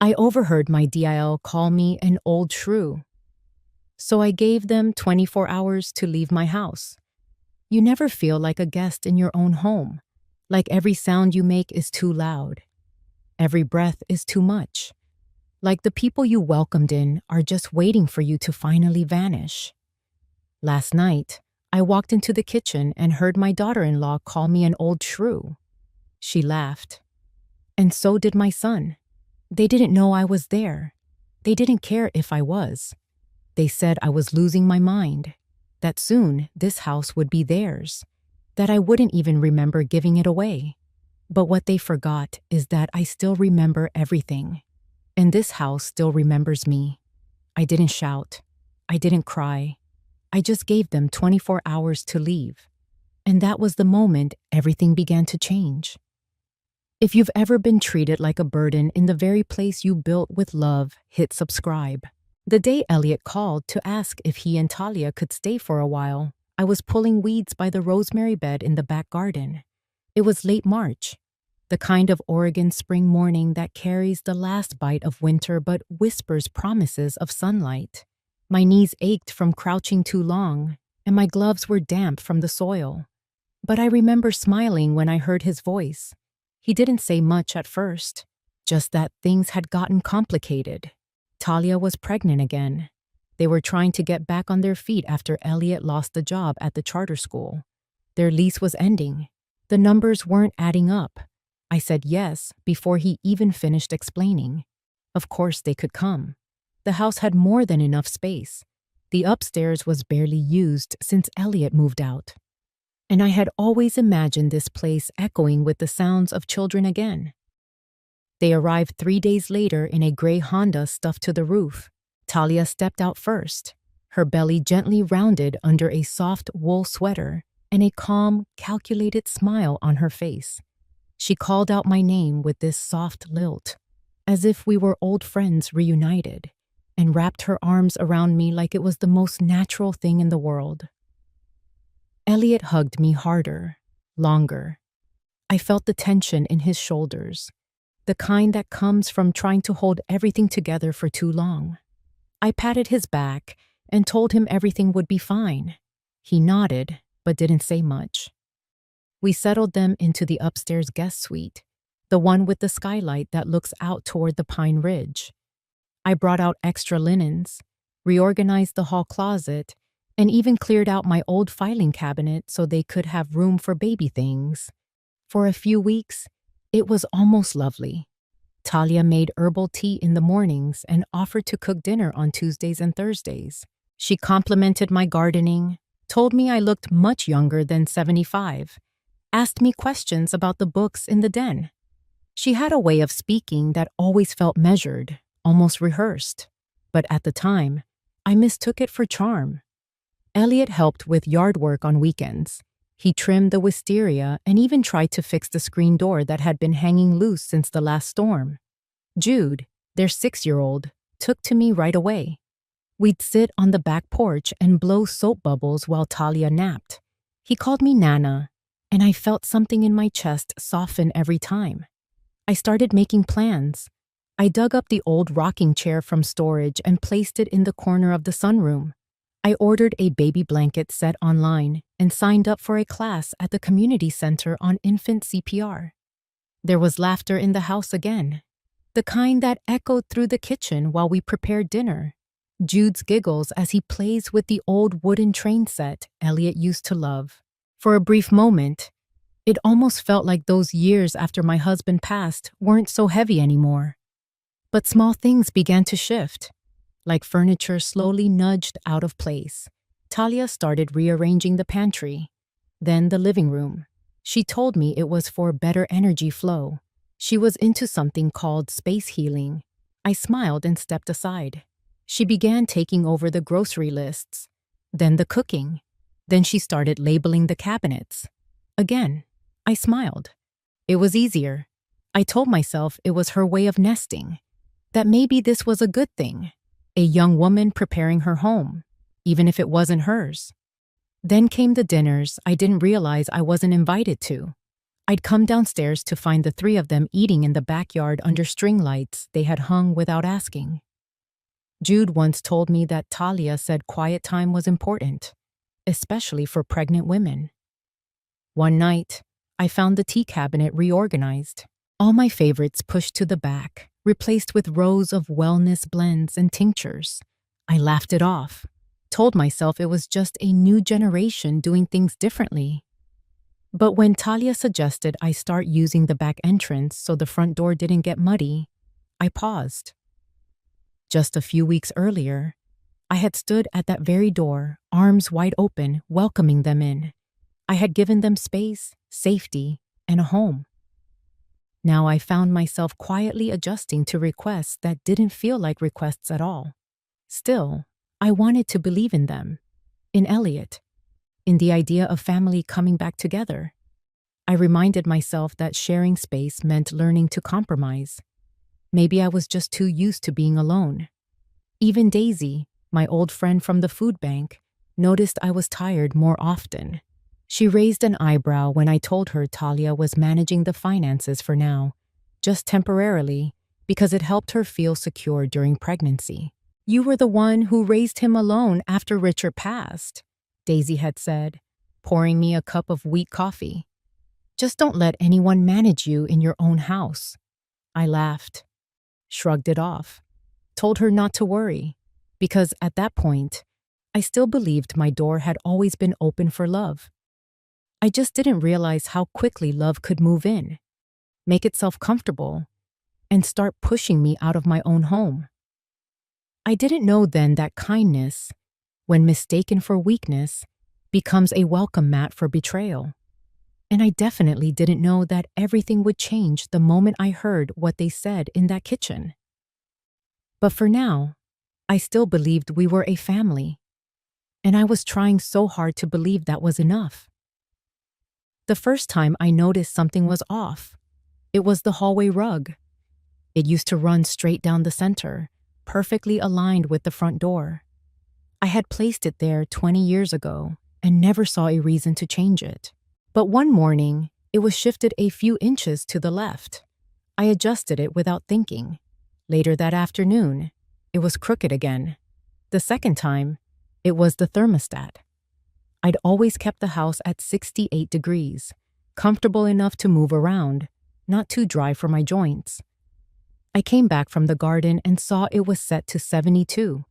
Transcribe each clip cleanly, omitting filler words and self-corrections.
I overheard my DIL call me an old shrew, so I gave them 24 hours to leave my house. You never feel like a guest in your own home, like every sound you make is too loud, every breath is too much, like the people you welcomed in are just waiting for you to finally vanish. Last night, I walked into the kitchen and heard my daughter-in-law call me an old shrew. She laughed. And so did my son. They didn't know I was there. They didn't care if I was. They said I was losing my mind, that soon this house would be theirs, that I wouldn't even remember giving it away. But what they forgot is that I still remember everything. And this house still remembers me. I didn't shout. I didn't cry. I just gave them 24 hours to leave. And that was the moment everything began to change. If you've ever been treated like a burden in the very place you built with love, hit subscribe. The day Elliot called to ask if he and Talia could stay for a while, I was pulling weeds by the rosemary bed in the back garden. It was late March, the kind of Oregon spring morning that carries the last bite of winter but whispers promises of sunlight. My knees ached from crouching too long, and my gloves were damp from the soil. But I remember smiling when I heard his voice. He didn't say much at first, just that things had gotten complicated. Talia was pregnant again. They were trying to get back on their feet after Elliot lost the job at the charter school. Their lease was ending. The numbers weren't adding up. I said yes before he even finished explaining. Of course they could come. The house had more than enough space. The upstairs was barely used since Elliot moved out. And I had always imagined this place echoing with the sounds of children again. They arrived 3 days later in a gray Honda stuffed to the roof. Talia stepped out first, her belly gently rounded under a soft wool sweater and a calm, calculated smile on her face. She called out my name with this soft lilt, as if we were old friends reunited, and wrapped her arms around me like it was the most natural thing in the world. Elliot hugged me harder, longer. I felt the tension in his shoulders, the kind that comes from trying to hold everything together for too long. I patted his back and told him everything would be fine. He nodded, but didn't say much. We settled them into the upstairs guest suite, the one with the skylight that looks out toward the Pine Ridge. I brought out extra linens, reorganized the hall closet, and even cleared out my old filing cabinet so they could have room for baby things. For a few weeks, it was almost lovely. Talia made herbal tea in the mornings and offered to cook dinner on Tuesdays and Thursdays. She complimented my gardening, told me I looked much younger than 75, asked me questions about the books in the den. She had a way of speaking that always felt measured, almost rehearsed. But at the time, I mistook it for charm. Elliot helped with yard work on weekends. He trimmed the wisteria and even tried to fix the screen door that had been hanging loose since the last storm. Jude, their 6-year-old, took to me right away. We'd sit on the back porch and blow soap bubbles while Talia napped. He called me Nana, and I felt something in my chest soften every time. I started making plans. I dug up the old rocking chair from storage and placed it in the corner of the sunroom. I ordered a baby blanket set online and signed up for a class at the community center on infant CPR. There was laughter in the house again, the kind that echoed through the kitchen while we prepared dinner. Jude's giggles as he plays with the old wooden train set Elliot used to love. For a brief moment, it almost felt like those years after my husband passed weren't so heavy anymore. But small things began to shift. Like furniture slowly nudged out of place. Talia started rearranging the pantry, then the living room. She told me it was for better energy flow. She was into something called space healing. I smiled and stepped aside. She began taking over the grocery lists, then the cooking. Then she started labeling the cabinets. Again, I smiled. It was easier. I told myself it was her way of nesting, that maybe this was a good thing. A young woman preparing her home, even if it wasn't hers. Then came the dinners I didn't realize I wasn't invited to. I'd come downstairs to find the three of them eating in the backyard under string lights they had hung without asking. Jude once told me that Talia said quiet time was important, especially for pregnant women. One night, I found the tea cabinet reorganized, all my favorites pushed to the back, replaced with rows of wellness blends and tinctures. I laughed it off, told myself it was just a new generation doing things differently. But when Talia suggested I start using the back entrance so the front door didn't get muddy, I paused. Just a few weeks earlier, I had stood at that very door, arms wide open, welcoming them in. I had given them space, safety, and a home. Now I found myself quietly adjusting to requests that didn't feel like requests at all. Still, I wanted to believe in them, in Elliot, in the idea of family coming back together. I reminded myself that sharing space meant learning to compromise. Maybe I was just too used to being alone. Even Daisy, my old friend from the food bank, noticed I was tired more often. She raised an eyebrow when I told her Talia was managing the finances for now, just temporarily, because it helped her feel secure during pregnancy. "You were the one who raised him alone after Richard passed," Daisy had said, pouring me a cup of weak coffee. "Just don't let anyone manage you in your own house." I laughed, shrugged it off, told her not to worry, because at that point, I still believed my door had always been open for love. I just didn't realize how quickly love could move in, make itself comfortable, and start pushing me out of my own home. I didn't know then that kindness, when mistaken for weakness, becomes a welcome mat for betrayal. And I definitely didn't know that everything would change the moment I heard what they said in that kitchen. But for now, I still believed we were a family, and I was trying so hard to believe that was enough. The first time I noticed something was off, it was the hallway rug. It used to run straight down the center, perfectly aligned with the front door. I had placed it there 20 years ago and never saw a reason to change it. But one morning, it was shifted a few inches to the left. I adjusted it without thinking. Later that afternoon, it was crooked again. The second time, it was the thermostat. I'd always kept the house at 68 degrees, comfortable enough to move around, not too dry for my joints. I came back from the garden and saw it was set to 72.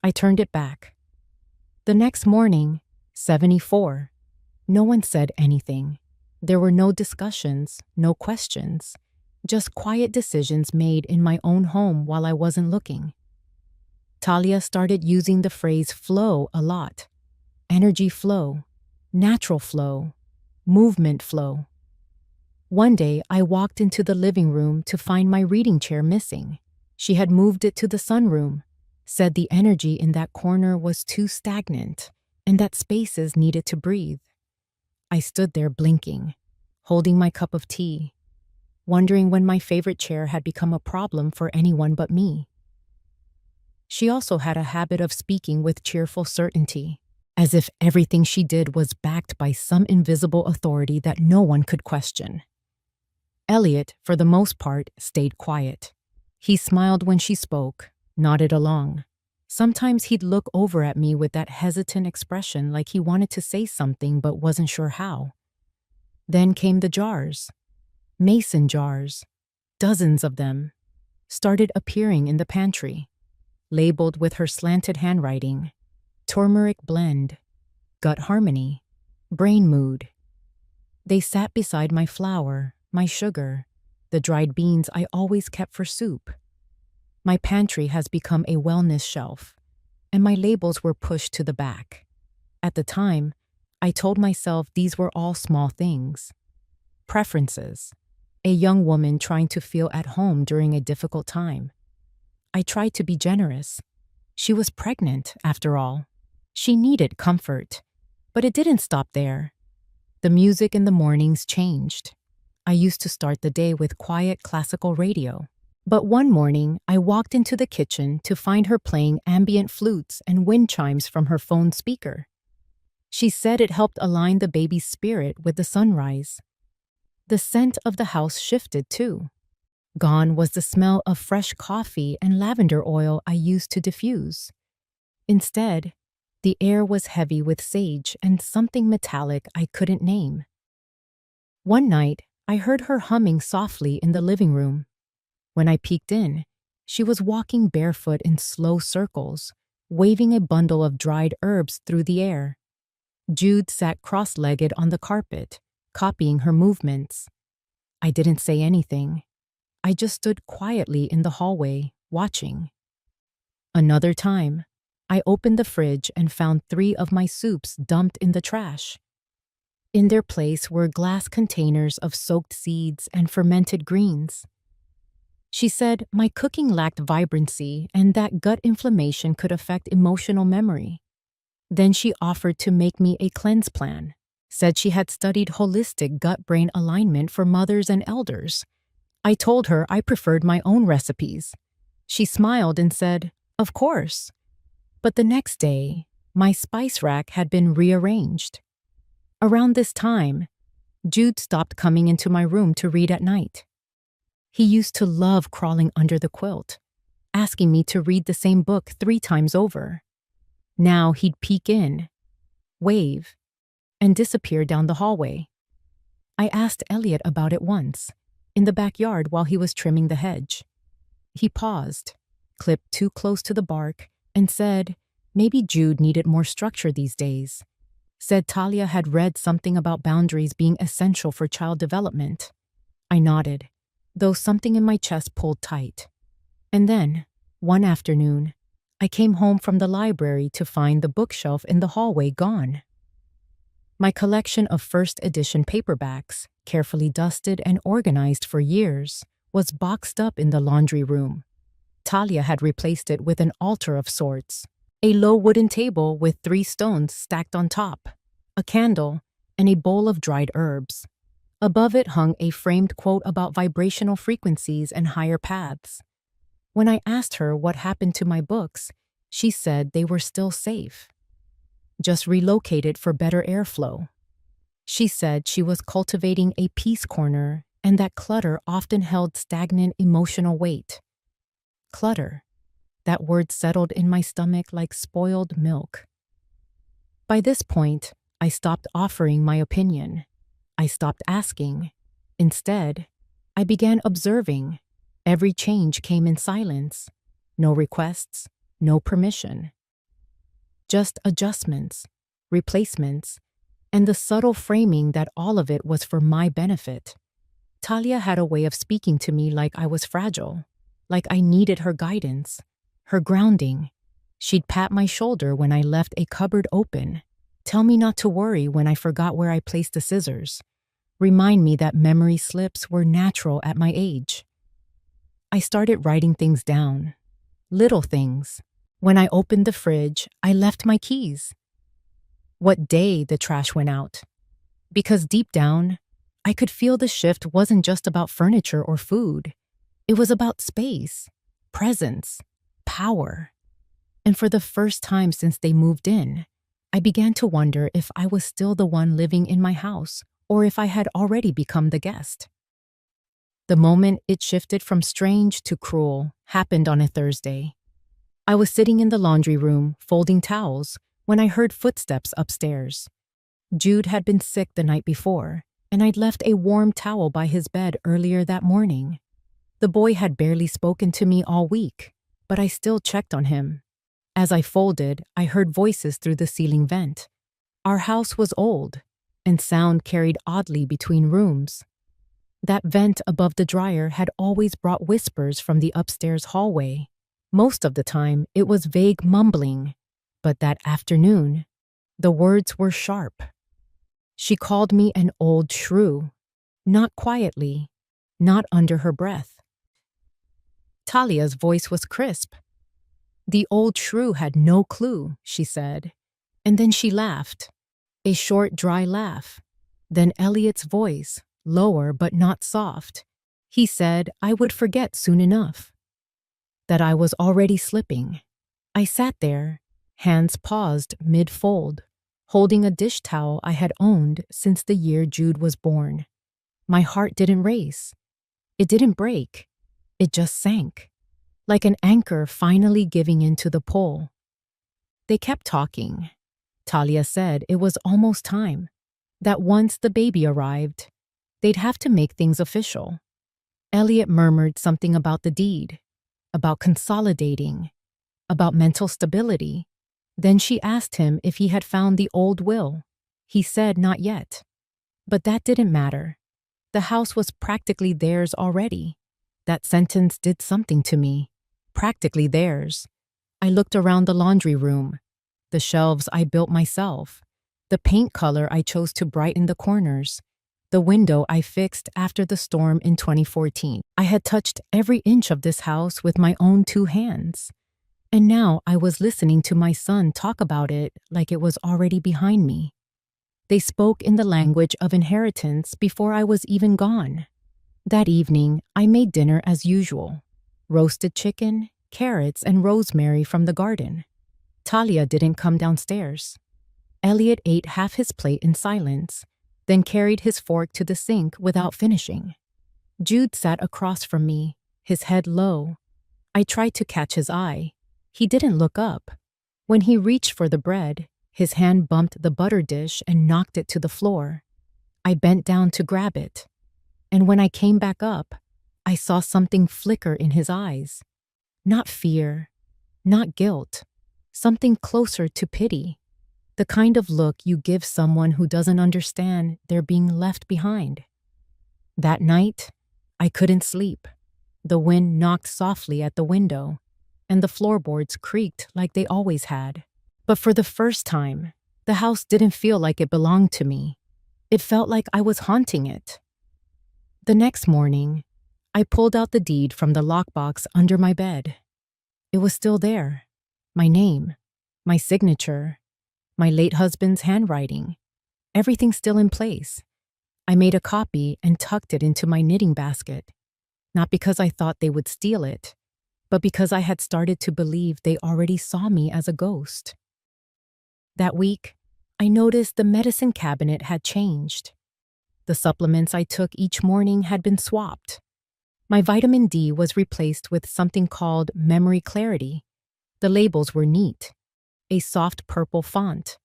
I turned it back. The next morning, 74. No one said anything. There were no discussions, no questions, just quiet decisions made in my own home while I wasn't looking. Talia started using the phrase flow a lot. Energy flow, natural flow, movement flow. One day, I walked into the living room to find my reading chair missing. She had moved it to the sunroom, said the energy in that corner was too stagnant and that spaces needed to breathe. I stood there blinking, holding my cup of tea, wondering when my favorite chair had become a problem for anyone but me. She also had a habit of speaking with cheerful certainty, as if everything she did was backed by some invisible authority that no one could question. Elliot, for the most part, stayed quiet. He smiled when she spoke, nodded along. Sometimes he'd look over at me with that hesitant expression like he wanted to say something but wasn't sure how. Then came the jars. Mason jars, dozens of them, started appearing in the pantry, labeled with her slanted handwriting. Turmeric blend, gut harmony, brain mood. They sat beside my flour, my sugar, the dried beans I always kept for soup. My pantry has become a wellness shelf, and my labels were pushed to the back. At the time, I told myself these were all small things. Preferences. A young woman trying to feel at home during a difficult time. I tried to be generous. She was pregnant, after all. She needed comfort, but it didn't stop there. The music in the mornings changed. I used to start the day with quiet classical radio. But one morning, I walked into the kitchen to find her playing ambient flutes and wind chimes from her phone speaker. She said it helped align the baby's spirit with the sunrise. The scent of the house shifted too. Gone was the smell of fresh coffee and lavender oil I used to diffuse. Instead, the air was heavy with sage and something metallic I couldn't name. One night, I heard her humming softly in the living room. When I peeked in, she was walking barefoot in slow circles, waving a bundle of dried herbs through the air. Jude sat cross-legged on the carpet, copying her movements. I didn't say anything. I just stood quietly in the hallway, watching. Another time, I opened the fridge and found 3 of my soups dumped in the trash. In their place were glass containers of soaked seeds and fermented greens. She said my cooking lacked vibrancy and that gut inflammation could affect emotional memory. Then she offered to make me a cleanse plan, said she had studied holistic gut-brain alignment for mothers and elders. I told her I preferred my own recipes. She smiled and said, "Of course." But the next day, my spice rack had been rearranged. Around this time, Jude stopped coming into my room to read at night. He used to love crawling under the quilt, asking me to read the same book 3 times over. Now he'd peek in, wave, and disappear down the hallway. I asked Elliot about it once, in the backyard while he was trimming the hedge. He paused, clipped too close to the bark, and said maybe Jude needed more structure these days. Said Talia had read something about boundaries being essential for child development. I nodded, though something in my chest pulled tight. And then, one afternoon, I came home from the library to find the bookshelf in the hallway gone. My collection of first edition paperbacks, carefully dusted and organized for years, was boxed up in the laundry room. Talia had replaced it with an altar of sorts, a low wooden table with 3 stones stacked on top, a candle, and a bowl of dried herbs. Above it hung a framed quote about vibrational frequencies and higher paths. When I asked her what happened to my books, she said they were still safe, just relocated for better airflow. She said she was cultivating a peace corner and that clutter often held stagnant emotional weight. Clutter. That word settled in my stomach like spoiled milk. By this point, I stopped offering my opinion. I stopped asking. Instead, I began observing. Every change came in silence. No requests, no permission. Just adjustments, replacements, and the subtle framing that all of it was for my benefit. Talia had a way of speaking to me like I was fragile, like I needed her guidance, her grounding. She'd pat my shoulder when I left a cupboard open, tell me not to worry when I forgot where I placed the scissors, remind me that memory slips were natural at my age. I started writing things down, little things. When I opened the fridge, I left my keys. What day the trash went out. Because deep down, I could feel the shift wasn't just about furniture or food. It was about space, presence, power. And for the first time since they moved in, I began to wonder if I was still the one living in my house or if I had already become the guest. The moment it shifted from strange to cruel happened on a Thursday. I was sitting in the laundry room, folding towels, when I heard footsteps upstairs. Jude had been sick the night before, and I'd left a warm towel by his bed earlier that morning. The boy had barely spoken to me all week, but I still checked on him. As I folded, I heard voices through the ceiling vent. Our house was old, and sound carried oddly between rooms. That vent above the dryer had always brought whispers from the upstairs hallway. Most of the time, it was vague mumbling, but that afternoon, the words were sharp. She called me an old shrew, not quietly, not under her breath. Talia's voice was crisp. The old shrew had no clue, she said, and then she laughed, a short, dry laugh. Then Elliot's voice, lower but not soft. He said I would forget soon enough, that I was already slipping. I sat there, hands paused mid-fold, holding a dish towel I had owned since the year Jude was born. My heart didn't race. It didn't break. It just sank, like an anchor finally giving in to the pull. They kept talking. Talia said it was almost time, that once the baby arrived, they'd have to make things official. Elliot murmured something about the deed, about consolidating, about mental stability. Then she asked him if he had found the old will. He said not yet. But that didn't matter. The house was practically theirs already. That sentence did something to me. Practically theirs. I looked around the laundry room, the shelves I built myself, the paint color I chose to brighten the corners, the window I fixed after the storm in 2014. I had touched every inch of this house with my own 2 hands. And now I was listening to my son talk about it like it was already behind me. They spoke in the language of inheritance before I was even gone. That evening, I made dinner as usual. Roasted chicken, carrots, and rosemary from the garden. Talia didn't come downstairs. Elliot ate half his plate in silence, then carried his fork to the sink without finishing. Jude sat across from me, his head low. I tried to catch his eye. He didn't look up. When he reached for the bread, his hand bumped the butter dish and knocked it to the floor. I bent down to grab it. And when I came back up, I saw something flicker in his eyes. Not fear, not guilt, something closer to pity. The kind of look you give someone who doesn't understand they're being left behind. That night, I couldn't sleep. The wind knocked softly at the window, and the floorboards creaked like they always had. But for the first time, the house didn't feel like it belonged to me. It felt like I was haunting it. The next morning, I pulled out the deed from the lockbox under my bed. It was still there. My name, my signature, my late husband's handwriting, everything still in place. I made a copy and tucked it into my knitting basket, not because I thought they would steal it, but because I had started to believe they already saw me as a ghost. That week, I noticed the medicine cabinet had changed. The supplements I took each morning had been swapped. My vitamin D was replaced with something called Memory Clarity. The labels were neat, a soft purple font.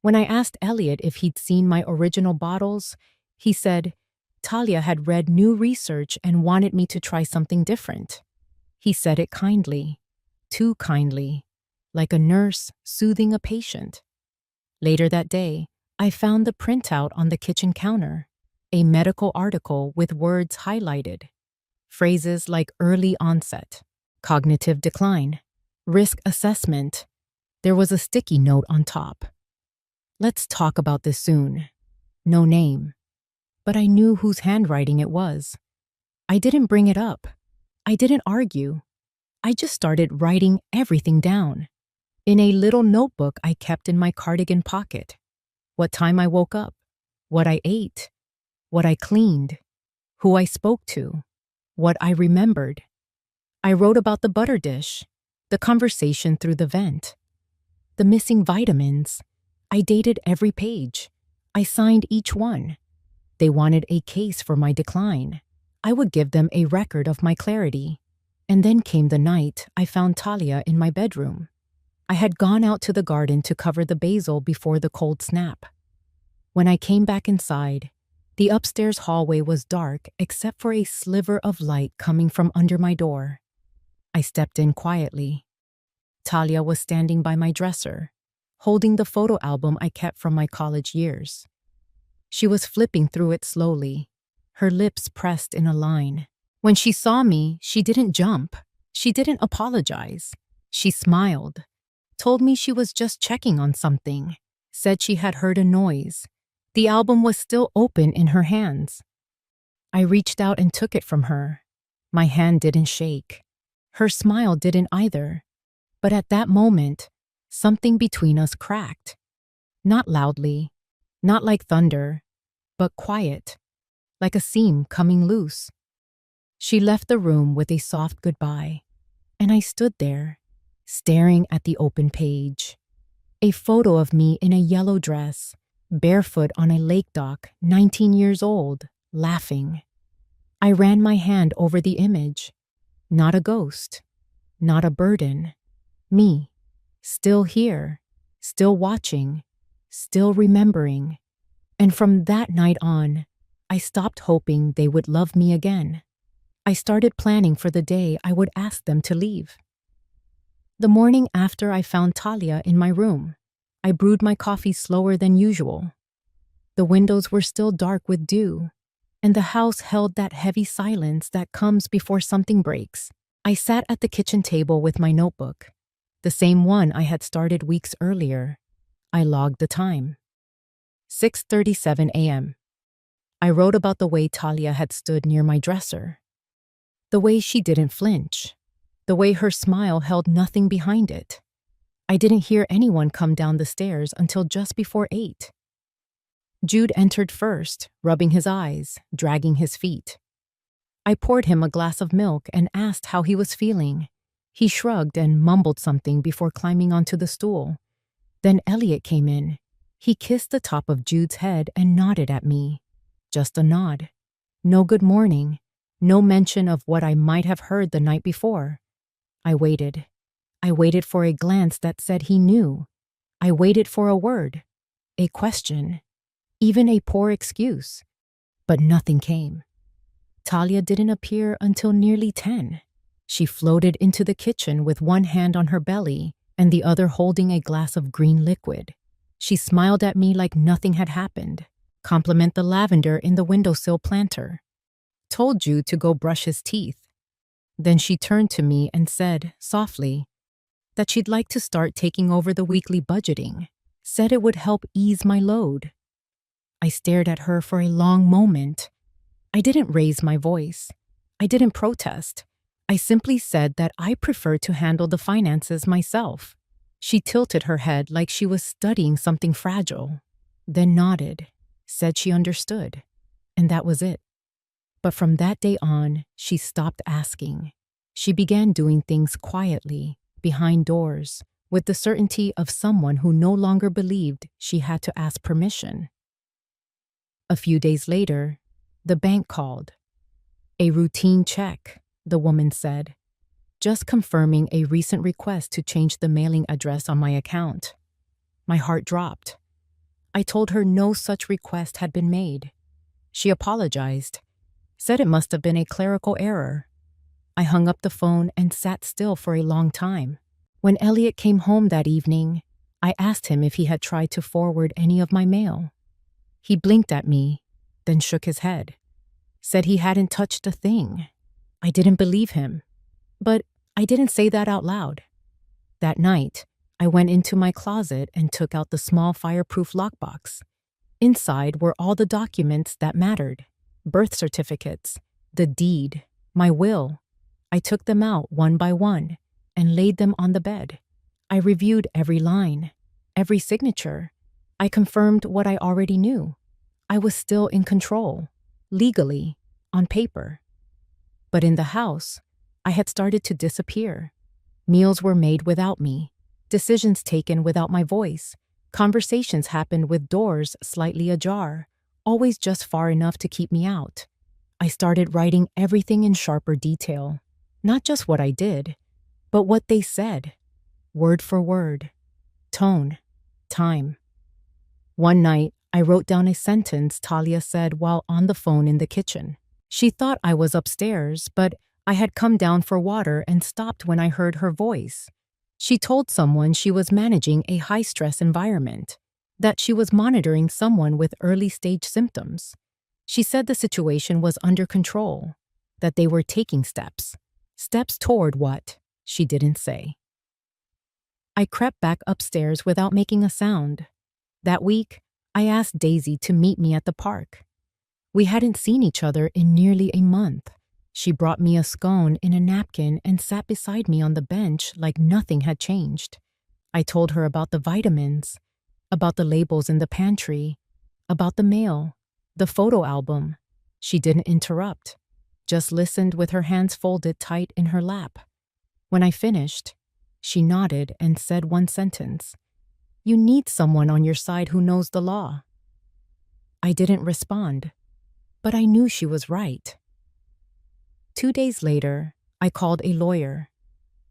When I asked Elliot if he'd seen my original bottles, he said Talia had read new research and wanted me to try something different. He said it kindly, too kindly, like a nurse soothing a patient. Later that day, I found the printout on the kitchen counter, a medical article with words highlighted. Phrases like early onset, cognitive decline, risk assessment. There was a sticky note on top. Let's talk about this soon. No name. But I knew whose handwriting it was. I didn't bring it up. I didn't argue. I just started writing everything down. In a little notebook I kept in my cardigan pocket. What time I woke up, what I ate, what I cleaned, who I spoke to, what I remembered. I wrote about the butter dish, the conversation through the vent, the missing vitamins. I dated every page. I signed each one. They wanted a case for my decline. I would give them a record of my clarity. And then came the night I found Talia in my bedroom. I had gone out to the garden to cover the basil before the cold snap. When I came back inside, the upstairs hallway was dark except for a sliver of light coming from under my door. I stepped in quietly. Talia was standing by my dresser, holding the photo album I kept from my college years. She was flipping through it slowly, her lips pressed in a line. When she saw me, she didn't jump. She didn't apologize. She smiled, told me she was just checking on something, said she had heard a noise. The album was still open in her hands. I reached out and took it from her. My hand didn't shake. Her smile didn't either. But at that moment, something between us cracked. Not loudly, not like thunder, but quiet, like a seam coming loose. She left the room with a soft goodbye, and I stood there, staring at the open page. A photo of me in a yellow dress, barefoot on a lake dock, 19 years old, laughing. I ran my hand over the image. Not a ghost, not a burden. Me, still here, still watching, still remembering. And from that night on, I stopped hoping they would love me again. I started planning for the day I would ask them to leave. The morning after I found Talia in my room, I brewed my coffee slower than usual. The windows were still dark with dew, and the house held that heavy silence that comes before something breaks. I sat at the kitchen table with my notebook, the same one I had started weeks earlier. I logged the time. 6:37 a.m. I wrote about the way Talia had stood near my dresser. The way she didn't flinch. The way her smile held nothing behind it. I didn't hear anyone come down the stairs until just before 8. Jude entered first, rubbing his eyes, dragging his feet. I poured him a glass of milk and asked how he was feeling. He shrugged and mumbled something before climbing onto the stool. Then Elliot came in. He kissed the top of Jude's head and nodded at me. Just a nod. No good morning. No mention of what I might have heard the night before. I waited. I waited for a glance that said he knew. I waited for a word, a question, even a poor excuse. But nothing came. Talia didn't appear until nearly 10. She floated into the kitchen with one hand on her belly and the other holding a glass of green liquid. She smiled at me like nothing had happened. Compliment the lavender in the windowsill planter. Told Jude to go brush his teeth. Then she turned to me and said, softly, that she'd like to start taking over the weekly budgeting. Said it would help ease my load. I stared at her for a long moment. I didn't raise my voice. I didn't protest. I simply said that I prefer to handle the finances myself. She tilted her head like she was studying something fragile, then nodded, said she understood, and that was it. But from that day on, she stopped asking. She began doing things quietly, behind doors, with the certainty of someone who no longer believed she had to ask permission. A few days later, the bank called. A routine check, the woman said, just confirming a recent request to change the mailing address on my account. My heart dropped. I told her no such request had been made. She apologized, said it must have been a clerical error. I hung up the phone and sat still for a long time. When Elliot came home that evening, I asked him if he had tried to forward any of my mail. He blinked at me, then shook his head, said he hadn't touched a thing. I didn't believe him, but I didn't say that out loud. That night, I went into my closet and took out the small fireproof lockbox. Inside were all the documents that mattered. Birth certificates, the deed, my will. I took them out one by one and laid them on the bed. I reviewed every line, every signature. I confirmed what I already knew. I was still in control, legally, on paper. But in the house, I had started to disappear. Meals were made without me, decisions taken without my voice. Conversations happened with doors slightly ajar, always just far enough to keep me out. I started writing everything in sharper detail, not just what I did, but what they said, word for word, tone, time. One night, I wrote down a sentence Talia said while on the phone in the kitchen. She thought I was upstairs, but I had come down for water and stopped when I heard her voice. She told someone she was managing a high-stress environment, that she was monitoring someone with early-stage symptoms. She said the situation was under control, that they were taking steps toward what, she didn't say. I crept back upstairs without making a sound. That week, I asked Daisy to meet me at the park. We hadn't seen each other in nearly a month. She brought me a scone in a napkin and sat beside me on the bench like nothing had changed. I told her about the vitamins, about the labels in the pantry, about the mail, the photo album. She didn't interrupt, just listened with her hands folded tight in her lap. When I finished, she nodded and said one sentence. You need someone on your side who knows the law. I didn't respond. but I knew she was right. 2 days later, I called a lawyer,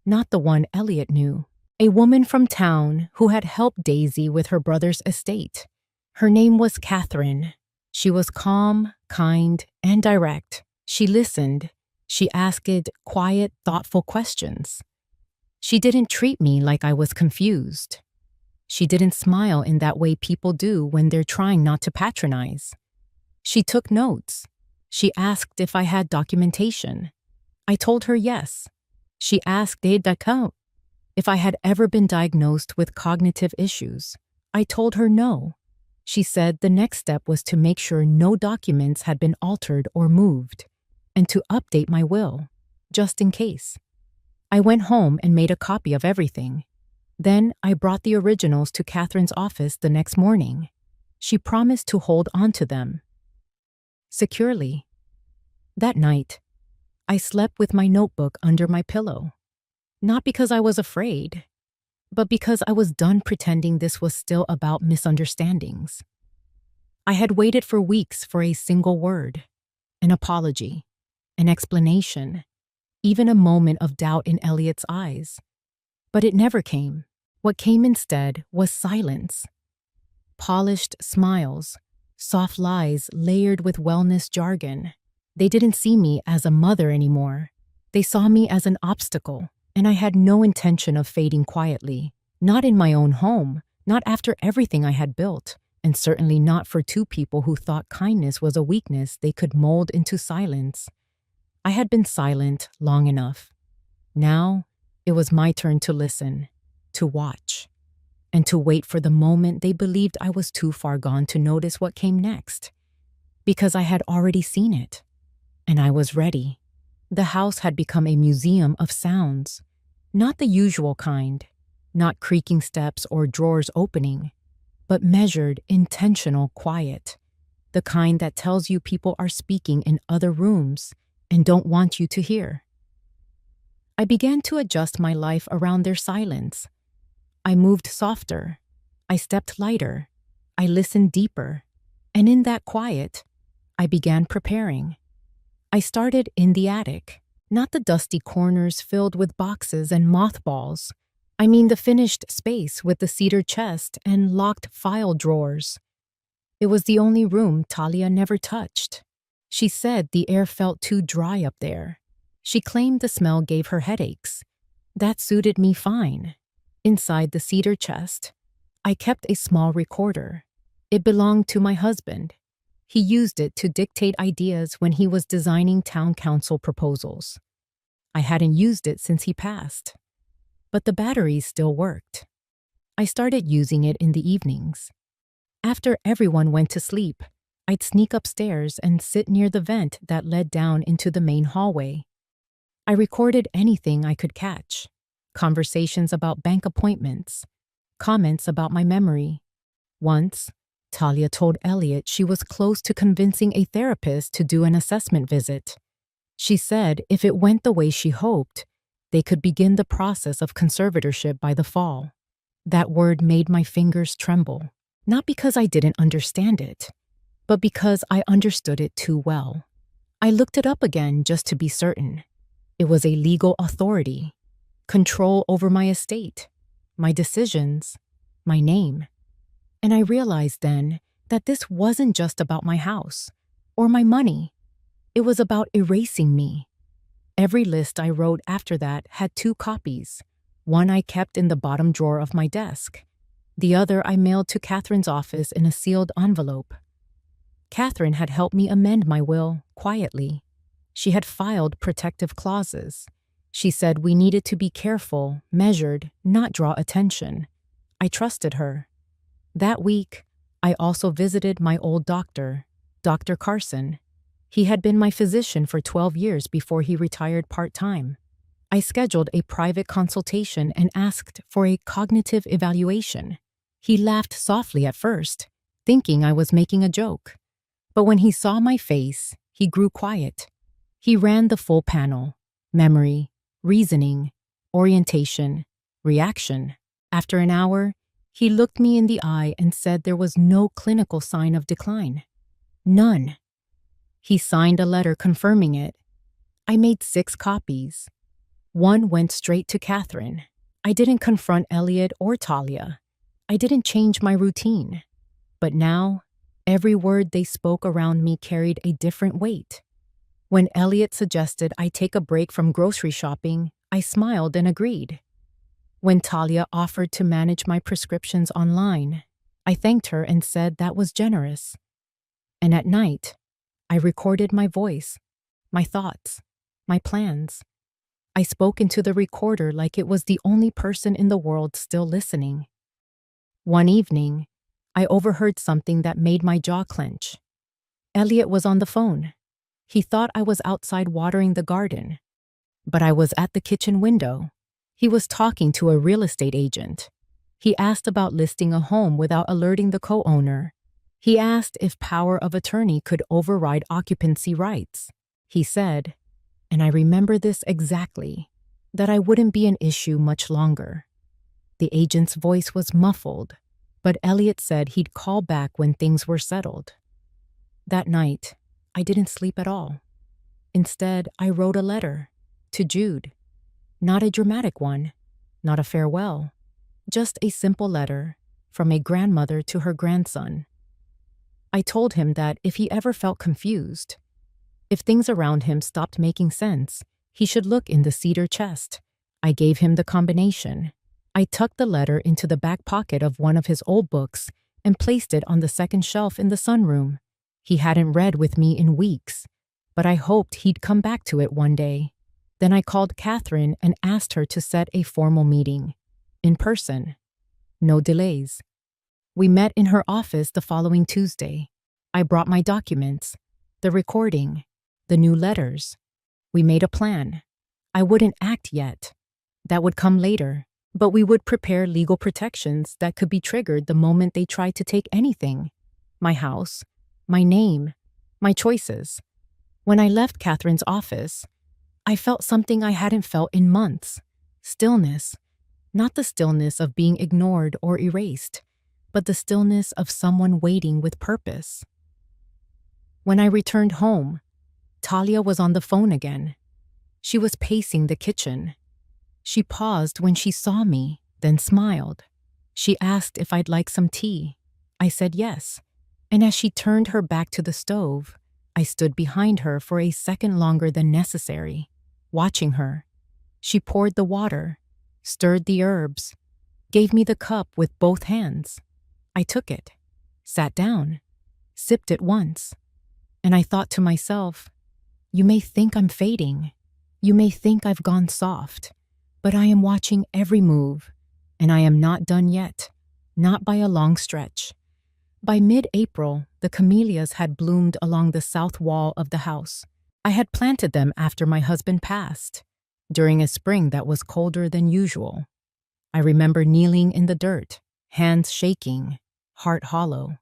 not the one Elliot knew, a woman from town who had helped Daisy with her brother's estate. Her name was Catherine. She was calm, kind, and direct. She listened. She asked quiet, thoughtful questions. She didn't treat me like I was confused. She didn't smile in that way people do when they're trying not to patronize. She took notes. She asked if I had documentation. I told her yes. She asked if I had ever been diagnosed with cognitive issues. I told her no. She said the next step was to make sure no documents had been altered or moved, and to update my will, just in case. I went home and made a copy of everything. Then I brought the originals to Catherine's office the next morning. She promised to hold on to them securely. That night, I slept with my notebook under my pillow. Not because I was afraid, but because I was done pretending this was still about misunderstandings. I had waited for weeks for a single word, an apology, an explanation, even a moment of doubt in Elliot's eyes. But it never came. What came instead was silence. Polished smiles, soft lies layered with wellness jargon. They didn't see me as a mother anymore. They saw me as an obstacle, and I had no intention of fading quietly. Not in my own home, not after everything I had built, and certainly not for two people who thought kindness was a weakness they could mold into silence. I had been silent long enough. Now, it was my turn to listen, to watch, and to wait for the moment they believed I was too far gone to notice what came next. Because I had already seen it, and I was ready. The house had become a museum of sounds, not the usual kind, not creaking steps or drawers opening, but measured, intentional quiet, the kind that tells you people are speaking in other rooms and don't want you to hear. I began to adjust my life around their silence. I moved softer. I stepped lighter. I listened deeper. And in that quiet, I began preparing. I started in the attic, not the dusty corners filled with boxes and mothballs. I mean the finished space with the cedar chest and locked file drawers. It was the only room Talia never touched. She said the air felt too dry up there. She claimed the smell gave her headaches. That suited me fine. Inside the cedar chest, I kept a small recorder. It belonged to my husband. He used it to dictate ideas when he was designing town council proposals. I hadn't used it since he passed, but the batteries still worked. I started using it in the evenings. After everyone went to sleep, I'd sneak upstairs and sit near the vent that led down into the main hallway. I recorded anything I could catch: conversations about bank appointments, comments about my memory. Once, Talia told Elliot she was close to convincing a therapist to do an assessment visit. She said if it went the way she hoped, they could begin the process of conservatorship by the fall. That word made my fingers tremble, not because I didn't understand it, but because I understood it too well. I looked it up again just to be certain. It was a legal authority, control over my estate, my decisions, my name. And I realized then that this wasn't just about my house or my money. It was about erasing me. Every list I wrote after that had 2 copies. One I kept in the bottom drawer of my desk. The other I mailed to Catherine's office in a sealed envelope. Catherine had helped me amend my will quietly. She had filed protective clauses. She said we needed to be careful, measured, not draw attention. I trusted her. That week, I also visited my old doctor, Dr. Carson. He had been my physician for 12 years before he retired part-time. I scheduled a private consultation and asked for a cognitive evaluation. He laughed softly at first, thinking I was making a joke. But when he saw my face, he grew quiet. He ran the full panel: memory, reasoning, orientation, reaction. After an hour, he looked me in the eye and said there was no clinical sign of decline. None. He signed a letter confirming it. I made 6 copies. One went straight to Catherine. I didn't confront Elliot or Talia. I didn't change my routine. But now, every word they spoke around me carried a different weight. When Elliot suggested I take a break from grocery shopping, I smiled and agreed. When Talia offered to manage my prescriptions online, I thanked her and said that was generous. And at night, I recorded my voice, my thoughts, my plans. I spoke into the recorder like it was the only person in the world still listening. One evening, I overheard something that made my jaw clench. Elliot was on the phone. He thought I was outside watering the garden, but I was at the kitchen window. He was talking to a real estate agent. He asked about listing a home without alerting the co-owner. He asked if power of attorney could override occupancy rights. He said, and I remember this exactly, that I wouldn't be an issue much longer. The agent's voice was muffled, but Elliot said he'd call back when things were settled. That night, I didn't sleep at all. Instead, I wrote a letter to Jude. Not a dramatic one, not a farewell, just a simple letter from a grandmother to her grandson. I told him that if he ever felt confused, if things around him stopped making sense, he should look in the cedar chest. I gave him the combination. I tucked the letter into the back pocket of one of his old books and placed it on the second shelf in the sunroom. He hadn't read with me in weeks, but I hoped he'd come back to it one day. Then I called Catherine and asked her to set a formal meeting. In person. No delays. We met in her office the following Tuesday. I brought my documents, the recording, the new letters. We made a plan. I wouldn't act yet. That would come later, but we would prepare legal protections that could be triggered the moment they tried to take anything. My house, my name, my choices. When I left Catherine's office, I felt something I hadn't felt in months. Stillness. Not the stillness of being ignored or erased, but the stillness of someone waiting with purpose. When I returned home, Talia was on the phone again. She was pacing the kitchen. She paused when she saw me, then smiled. She asked if I'd like some tea. I said yes, and as she turned her back to the stove, I stood behind her for a second longer than necessary, watching her. She poured the water, stirred the herbs, gave me the cup with both hands. I took it, sat down, sipped it once, and I thought to myself, you may think I'm fading, you may think I've gone soft, but I am watching every move, and I am not done yet, not by a long stretch. By mid-April, the camellias had bloomed along the south wall of the house. I had planted them after my husband passed, during a spring that was colder than usual. I remember kneeling in the dirt, hands shaking, heart hollow.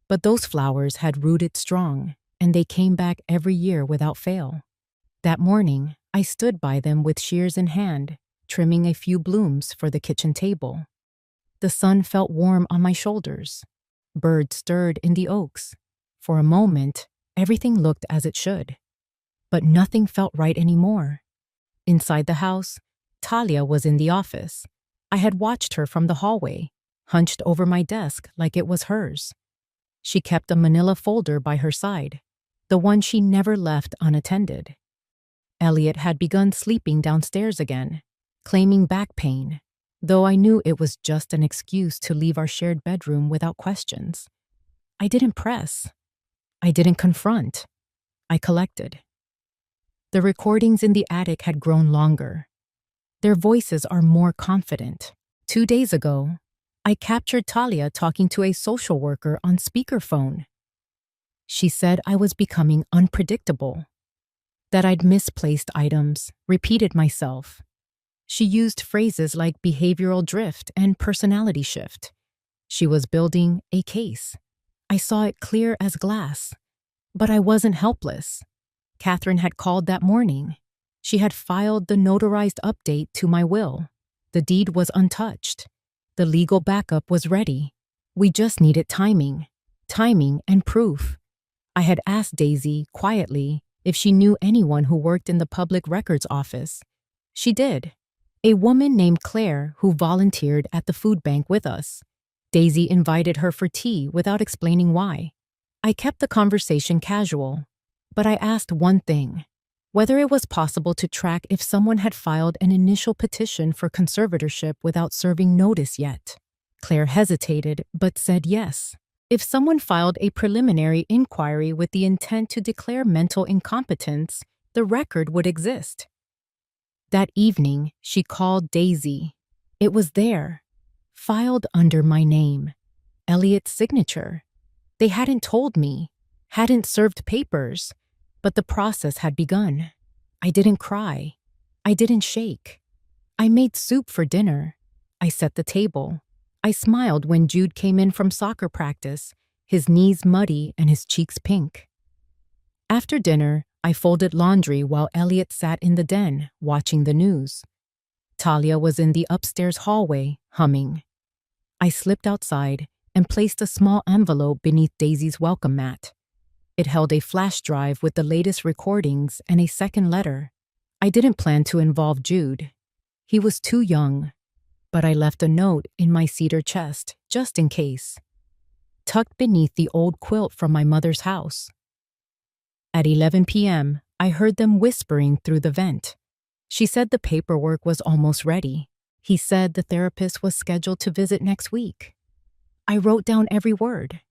But those flowers had rooted strong, and they came back every year without fail. That morning, I stood by them with shears in hand, trimming a few blooms for the kitchen table. The sun felt warm on my shoulders. Birds stirred in the oaks. For a moment, everything looked as it should. But nothing felt right anymore. Inside the house, Talia was in the office. I had watched her from the hallway, hunched over my desk like it was hers. She kept a manila folder by her side, the one she never left unattended. Elliot had begun sleeping downstairs again, claiming back pain, though I knew it was just an excuse to leave our shared bedroom without questions. I didn't press. I didn't confront. I collected. The recordings in the attic had grown longer. Their voices are more confident. 2 days ago, I captured Talia talking to a social worker on speakerphone. She said I was becoming unpredictable, that I'd misplaced items, repeated myself. She used phrases like behavioral drift and personality shift. She was building a case. I saw it clear as glass. But I wasn't helpless. Catherine had called that morning. She had filed the notarized update to my will. The deed was untouched. The legal backup was ready. We just needed timing and proof. I had asked Daisy, quietly, if she knew anyone who worked in the public records office. She did. A woman named Claire who volunteered at the food bank with us. Daisy invited her for tea without explaining why. I kept the conversation casual, but I asked one thing: whether it was possible to track if someone had filed an initial petition for conservatorship without serving notice yet. Claire hesitated, but said yes. If someone filed a preliminary inquiry with the intent to declare mental incompetence, the record would exist. That evening, she called Daisy. It was there, filed under my name, Elliot's signature. They hadn't told me, hadn't served papers, but the process had begun. I didn't cry. I didn't shake. I made soup for dinner. I set the table. I smiled when Jude came in from soccer practice, his knees muddy and his cheeks pink. After dinner, I folded laundry while Elliot sat in the den, watching the news. Talia was in the upstairs hallway, humming. I slipped outside and placed a small envelope beneath Daisy's welcome mat. It held a flash drive with the latest recordings and a second letter. I didn't plan to involve Jude. He was too young, but I left a note in my cedar chest, just in case, tucked beneath the old quilt from my mother's house. At 11 p.m., I heard them whispering through the vent. She said the paperwork was almost ready. He said the therapist was scheduled to visit next week. I wrote down every word.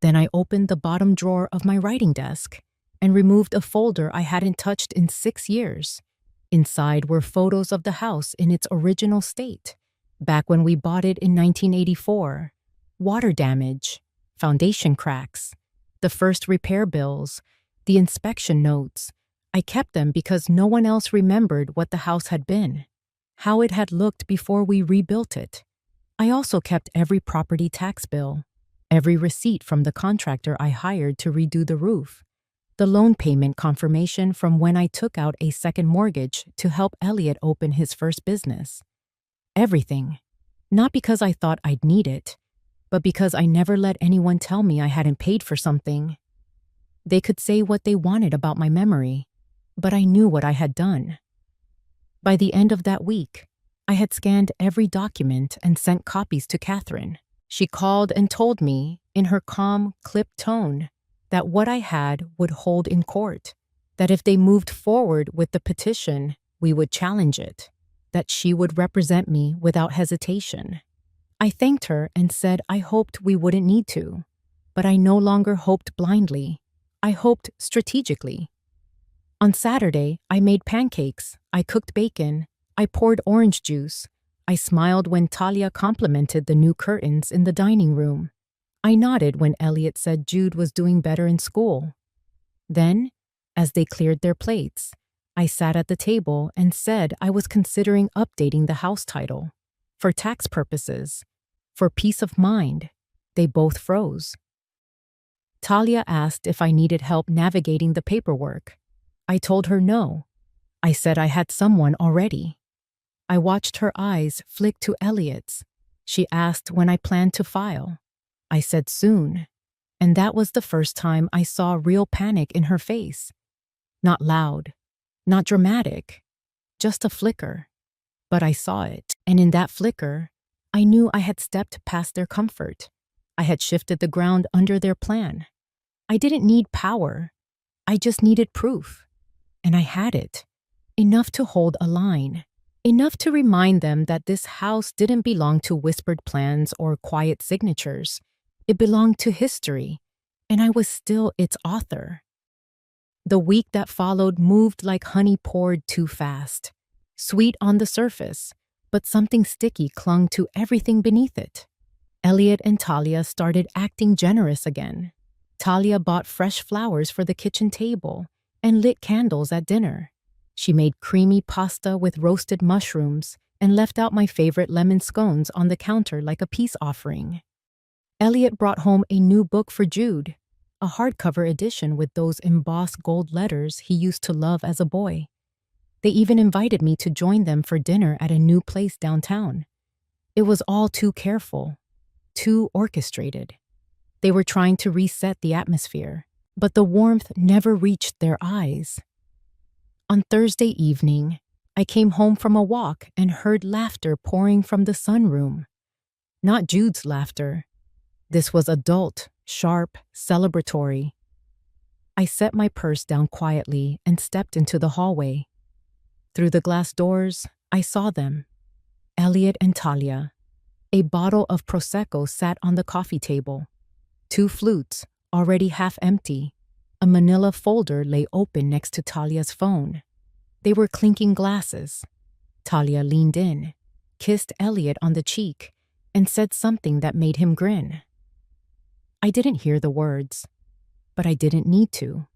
Then I opened the bottom drawer of my writing desk and removed a folder I hadn't touched in 6 years. Inside were photos of the house in its original state, back when we bought it in 1984. Water damage, foundation cracks, the first repair bills, the inspection notes. I kept them because no one else remembered what the house had been, how it had looked before we rebuilt it. I also kept every property tax bill, every receipt from the contractor I hired to redo the roof, the loan payment confirmation from when I took out a second mortgage to help Elliot open his first business. Everything. Not because I thought I'd need it, but because I never let anyone tell me I hadn't paid for something. They could say what they wanted about my memory, but I knew what I had done. By the end of that week, I had scanned every document and sent copies to Catherine. She called and told me, in her calm, clipped tone, that what I had would hold in court, that if they moved forward with the petition, we would challenge it, that she would represent me without hesitation. I thanked her and said I hoped we wouldn't need to, but I no longer hoped blindly. I hoped strategically. On Saturday, I made pancakes, I cooked bacon, I poured orange juice. I smiled when Talia complimented the new curtains in the dining room. I nodded when Elliot said Jude was doing better in school. Then, as they cleared their plates, I sat at the table and said I was considering updating the house title. For tax purposes, for peace of mind. They both froze. Talia asked if I needed help navigating the paperwork. I told her no. I said I had someone already. I watched her eyes flick to Elliot's. She asked when I planned to file. I said soon, and that was the first time I saw real panic in her face. Not loud, not dramatic, just a flicker. But I saw it, and in that flicker, I knew I had stepped past their comfort. I had shifted the ground under their plan. I didn't need power. I just needed proof. And I had it. Enough to hold a line. Enough to remind them that this house didn't belong to whispered plans or quiet signatures. It belonged to history, and I was still its author. The week that followed moved like honey poured too fast. Sweet on the surface, but something sticky clung to everything beneath it. Elliot and Talia started acting generous again. Talia bought fresh flowers for the kitchen table and lit candles at dinner. She made creamy pasta with roasted mushrooms and left out my favorite lemon scones on the counter like a peace offering. Elliot brought home a new book for Jude, a hardcover edition with those embossed gold letters he used to love as a boy. They even invited me to join them for dinner at a new place downtown. It was all too careful, too orchestrated. They were trying to reset the atmosphere, but the warmth never reached their eyes. On Thursday evening, I came home from a walk and heard laughter pouring from the sunroom. Not Jude's laughter. This was adult, sharp, celebratory. I set my purse down quietly and stepped into the hallway. Through the glass doors, I saw them. Elliot and Talia. A bottle of Prosecco sat on the coffee table. 2 flutes, already half empty. A manila folder lay open next to Talia's phone. They were clinking glasses. Talia leaned in, kissed Elliot on the cheek, and said something that made him grin. I didn't hear the words, but I didn't need to.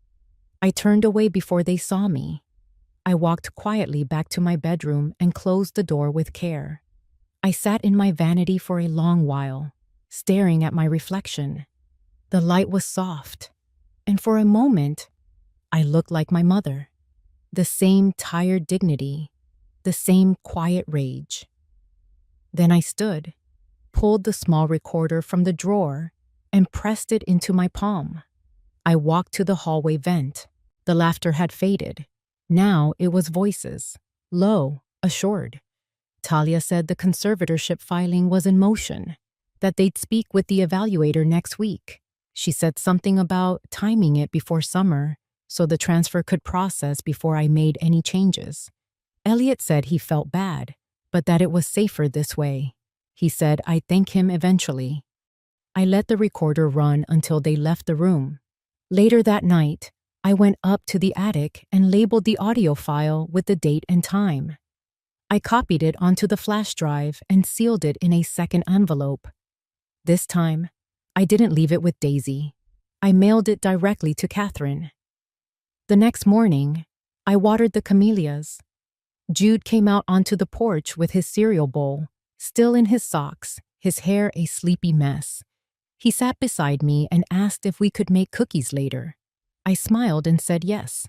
I turned away before they saw me. I walked quietly back to my bedroom and closed the door with care. I sat in my vanity for a long while, staring at my reflection. The light was soft, and for a moment, I looked like my mother. The same tired dignity, the same quiet rage. Then I stood, pulled the small recorder from the drawer, and pressed it into my palm. I walked to the hallway vent. The laughter had faded. Now it was voices, low, assured. Talia said the conservatorship filing was in motion, that they'd speak with the evaluator next week. She said something about timing it before summer so the transfer could process before I made any changes. Elliot said he felt bad, but that it was safer this way. He said I'd thank him eventually. I let the recorder run until they left the room. Later that night, I went up to the attic and labeled the audio file with the date and time. I copied it onto the flash drive and sealed it in a second envelope. This time, I didn't leave it with Daisy. I mailed it directly to Catherine. The next morning, I watered the camellias. Jude came out onto the porch with his cereal bowl, still in his socks, his hair a sleepy mess. He sat beside me and asked if we could make cookies later. I smiled and said yes.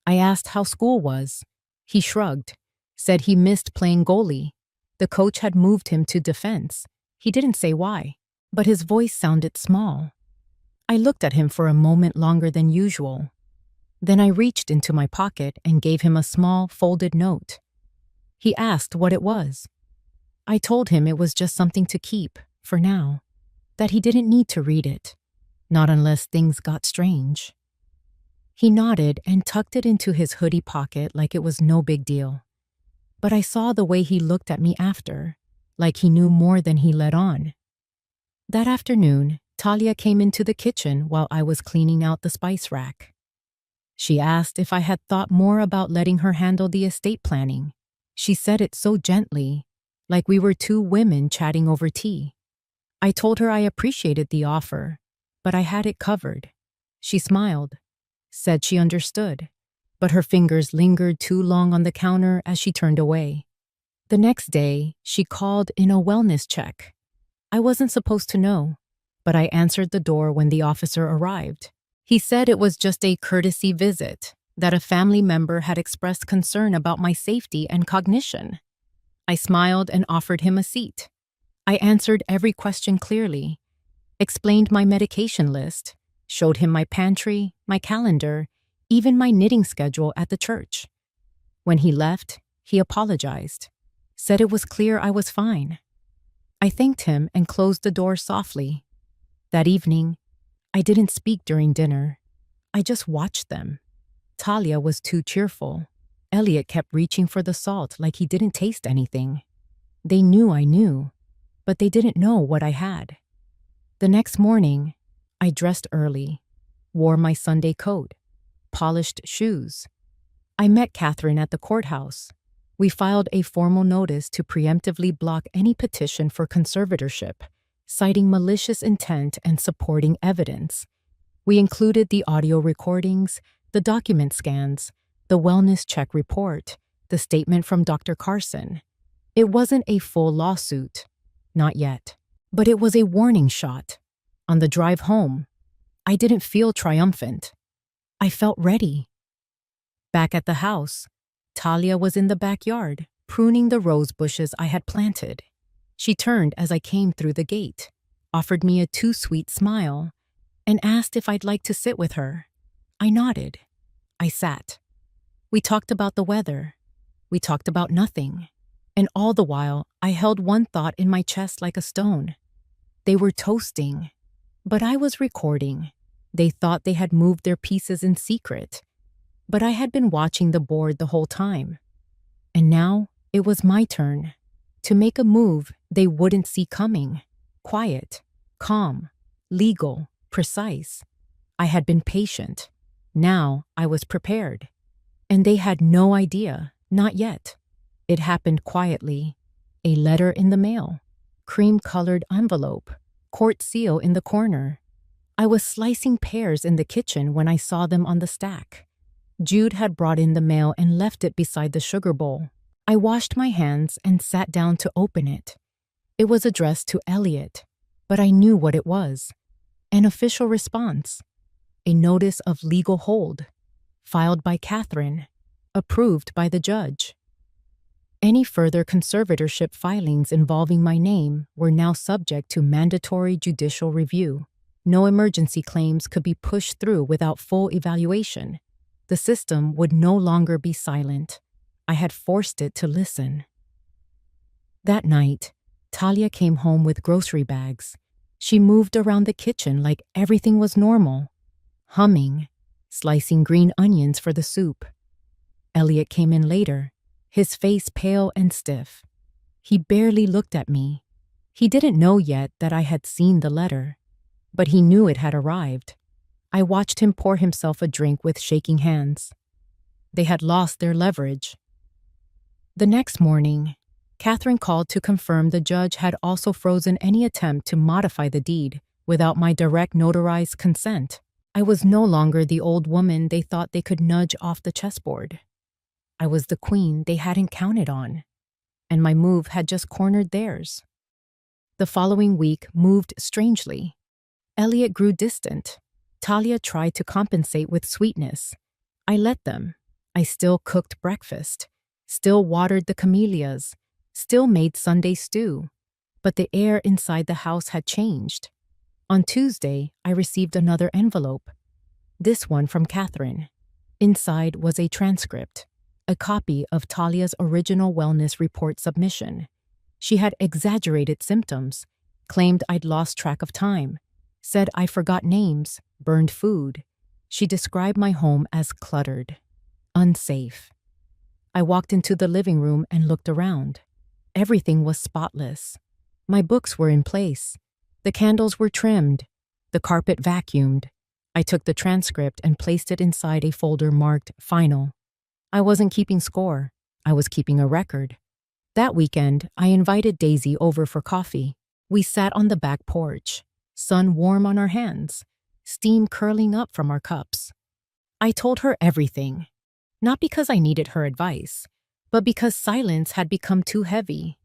I asked how school was. He shrugged, said he missed playing goalie. The coach had moved him to defense. He didn't say why, but his voice sounded small. I looked at him for a moment longer than usual. Then I reached into my pocket and gave him a small, folded note. He asked what it was. I told him it was just something to keep, for now, that he didn't need to read it, not unless things got strange. He nodded and tucked it into his hoodie pocket like it was no big deal. But I saw the way he looked at me after, like he knew more than he let on. That afternoon, Talia came into the kitchen while I was cleaning out the spice rack. She asked if I had thought more about letting her handle the estate planning. She said it so gently, like we were 2 women chatting over tea. I told her I appreciated the offer, but I had it covered. She smiled, said she understood, but her fingers lingered too long on the counter as she turned away. The next day, she called in a wellness check. I wasn't supposed to know, but I answered the door when the officer arrived. He said it was just a courtesy visit, that a family member had expressed concern about my safety and cognition. I smiled and offered him a seat. I answered every question clearly, explained my medication list, showed him my pantry, my calendar, even my knitting schedule at the church. When he left, he apologized, said it was clear I was fine. I thanked him and closed the door softly. That evening, I didn't speak during dinner. I just watched them. Talia was too cheerful. Elliot kept reaching for the salt like he didn't taste anything. They knew I knew, but they didn't know what I had. The next morning, I dressed early, wore my Sunday coat, polished shoes. I met Catherine at the courthouse. We filed a formal notice to preemptively block any petition for conservatorship, citing malicious intent and supporting evidence. We included the audio recordings, the document scans, the wellness check report, the statement from Dr. Carson. It wasn't a full lawsuit, not yet, but it was a warning shot. On the drive home, I didn't feel triumphant. I felt ready. Back at the house, Talia was in the backyard, pruning the rose bushes I had planted. She turned as I came through the gate, offered me a too sweet smile, and asked if I'd like to sit with her. I nodded. I sat. We talked about the weather. We talked about nothing. And all the while, I held one thought in my chest like a stone. They were toasting, but I was recording. They thought they had moved their pieces in secret, but I had been watching the board the whole time. And now it was my turn to make a move they wouldn't see coming. Quiet, calm, legal, precise. I had been patient. Now I was prepared. And they had no idea, not yet. It happened quietly. A letter in the mail, cream-colored envelope, court seal in the corner. I was slicing pears in the kitchen when I saw them on the stack. Jude had brought in the mail and left it beside the sugar bowl. I washed my hands and sat down to open it. It was addressed to Elliot, but I knew what it was. An official response. A notice of legal hold, filed by Catherine, approved by the judge. Any further conservatorship filings involving my name were now subject to mandatory judicial review. No emergency claims could be pushed through without full evaluation. The system would no longer be silent. I had forced it to listen. That night, Talia came home with grocery bags. She moved around the kitchen like everything was normal, humming, slicing green onions for the soup. Elliot came in later, his face pale and stiff. He barely looked at me. He didn't know yet that I had seen the letter, but he knew it had arrived. I watched him pour himself a drink with shaking hands. They had lost their leverage. The next morning, Catherine called to confirm the judge had also frozen any attempt to modify the deed without my direct notarized consent. I was no longer the old woman they thought they could nudge off the chessboard. I was the queen they hadn't counted on, and my move had just cornered theirs. The following week moved strangely. Elliot grew distant. Talia tried to compensate with sweetness. I let them. I still cooked breakfast, still watered the camellias, still made Sunday stew. But the air inside the house had changed. On Tuesday, I received another envelope. This one from Catherine. Inside was a transcript, a copy of Talia's original wellness report submission. She had exaggerated symptoms, claimed I'd lost track of time, said I forgot names, burned food. She described my home as cluttered, unsafe. I walked into the living room and looked around. Everything was spotless. My books were in place. The candles were trimmed. The carpet vacuumed. I took the transcript and placed it inside a folder marked Final. I wasn't keeping score. I was keeping a record. That weekend, I invited Daisy over for coffee. We sat on the back porch, sun warm on our hands, steam curling up from our cups. I told her everything, not because I needed her advice, but because silence had become too heavy.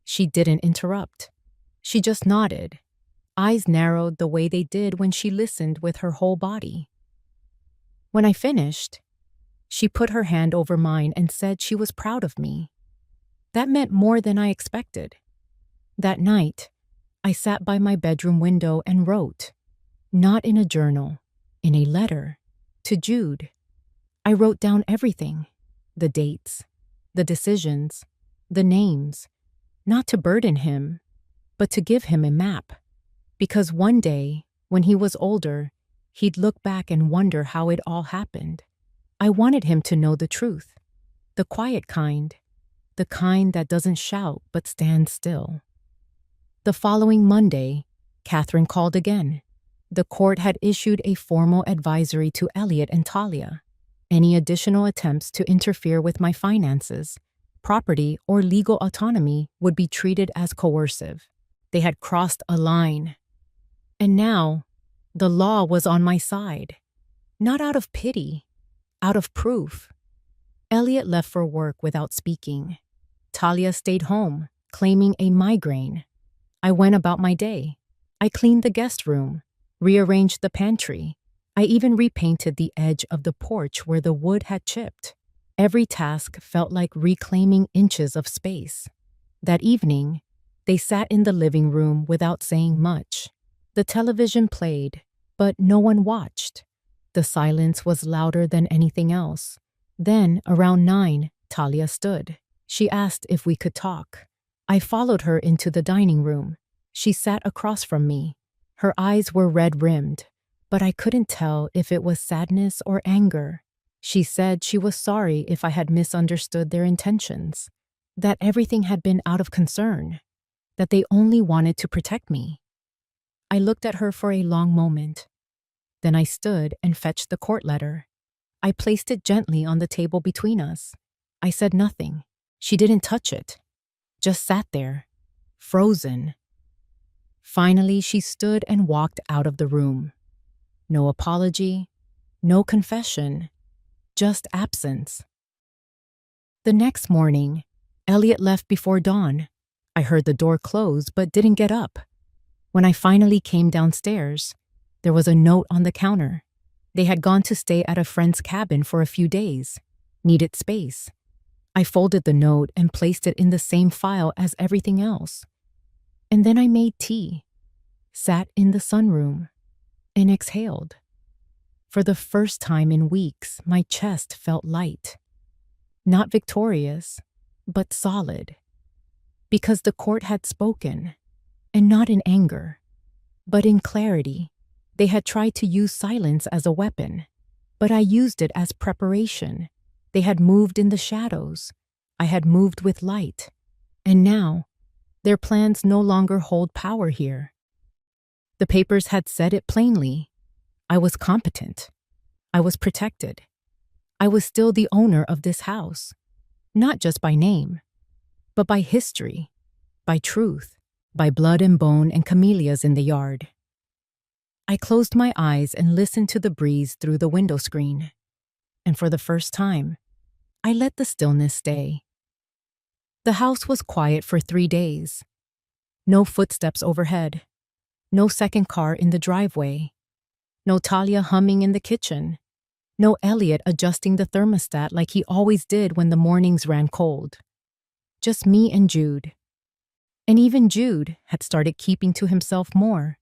She didn't interrupt. She just nodded, eyes narrowed the way they did when she listened with her whole body. When I finished, she put her hand over mine and said she was proud of me. That meant more than I expected. That night, I sat by my bedroom window and wrote, not in a journal, in a letter, to Jude. I wrote down everything, the dates, the decisions, the names, not to burden him, but to give him a map. Because one day, when he was older, he'd look back and wonder how it all happened. I wanted him to know the truth, the quiet kind, the kind that doesn't shout but stands still. The following Monday, Catherine called again. The court had issued a formal advisory to Elliot and Talia. Any additional attempts to interfere with my finances, property, or legal autonomy would be treated as coercive. They had crossed a line. And now, the law was on my side. Not out of pity, out of proof. Elliot left for work without speaking. Talia stayed home, claiming a migraine. I went about my day. I cleaned the guest room, rearranged the pantry. I even repainted the edge of the porch where the wood had chipped. Every task felt like reclaiming inches of space. That evening, they sat in the living room without saying much. The television played, but no one watched. The silence was louder than anything else. Then, around 9, Talia stood. She asked if we could talk. I followed her into the dining room. She sat across from me. Her eyes were red-rimmed, but I couldn't tell if it was sadness or anger. She said she was sorry if I had misunderstood their intentions, that everything had been out of concern, that they only wanted to protect me. I looked at her for a long moment. Then I stood and fetched the court letter. I placed it gently on the table between us. I said nothing. She didn't touch it, just sat there, frozen. Finally, she stood and walked out of the room. No apology, no confession, just absence. The next morning, Elliot left before dawn. I heard the door close but didn't get up. When I finally came downstairs, there was a note on the counter. They had gone to stay at a friend's cabin for a few days, needed space. I folded the note and placed it in the same file as everything else. And then I made tea, sat in the sunroom, and exhaled. For the first time in weeks, my chest felt light. Not victorious, but solid. Because the court had spoken, and not in anger, but in clarity. They had tried to use silence as a weapon, but I used it as preparation. They had moved in the shadows. I had moved with light. And now, their plans no longer hold power here. The papers had said it plainly. I was competent. I was protected. I was still the owner of this house, not just by name, but by history, by truth, by blood and bone and camellias in the yard. I closed my eyes and listened to the breeze through the window screen. And for the first time, I let the stillness stay. The house was quiet for 3 days. No footsteps overhead. No second car in the driveway. No Talia humming in the kitchen. No Elliot adjusting the thermostat like he always did when the mornings ran cold. Just me and Jude. And even Jude had started keeping to himself more.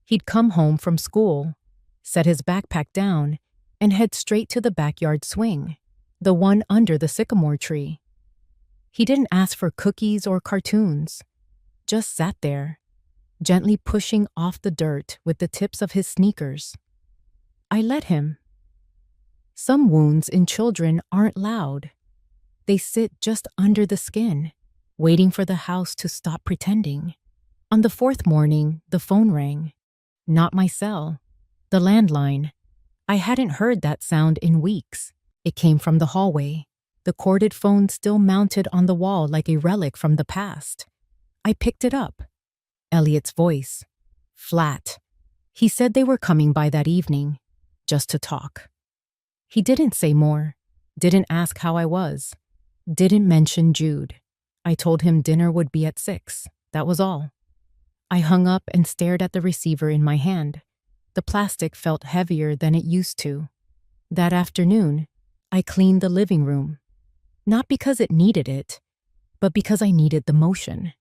He'd come home from school, set his backpack down, and head straight to the backyard swing, the one under the sycamore tree. He didn't ask for cookies or cartoons, just sat there, gently pushing off the dirt with the tips of his sneakers. I let him. Some wounds in children aren't loud. They sit just under the skin, waiting for the house to stop pretending. On the 4th morning, the phone rang. Not my cell, the landline. I hadn't heard that sound in weeks. It came from the hallway, the corded phone still mounted on the wall like a relic from the past. I picked it up. Elliot's voice. Flat. He said they were coming by that evening, just to talk. He didn't say more, didn't ask how I was, didn't mention Jude. I told him dinner would be at 6. That was all. I hung up and stared at the receiver in my hand. The plastic felt heavier than it used to. That afternoon, I cleaned the living room. Not because it needed it, but because I needed the motion.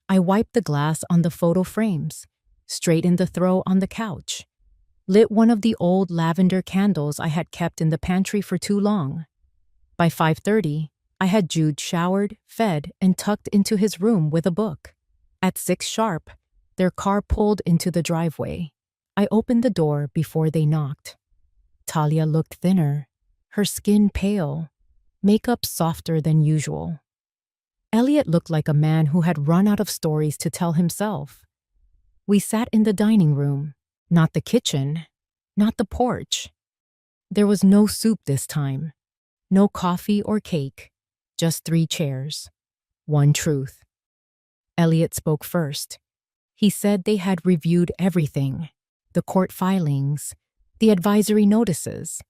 I wiped the glass on the photo frames, straightened the throw on the couch, lit one of the old lavender candles I had kept in the pantry for too long. By 5:30, I had Jude showered, fed, and tucked into his room with a book. At 6 sharp, their car pulled into the driveway. I opened the door before they knocked. Talia looked thinner, her skin pale, makeup softer than usual. Elliot looked like a man who had run out of stories to tell himself. We sat in the dining room, not the kitchen, not the porch. There was no soup this time, no coffee or cake, just 3 chairs, one truth. Elliot spoke first. He said they had reviewed everything, the court filings, the advisory notices,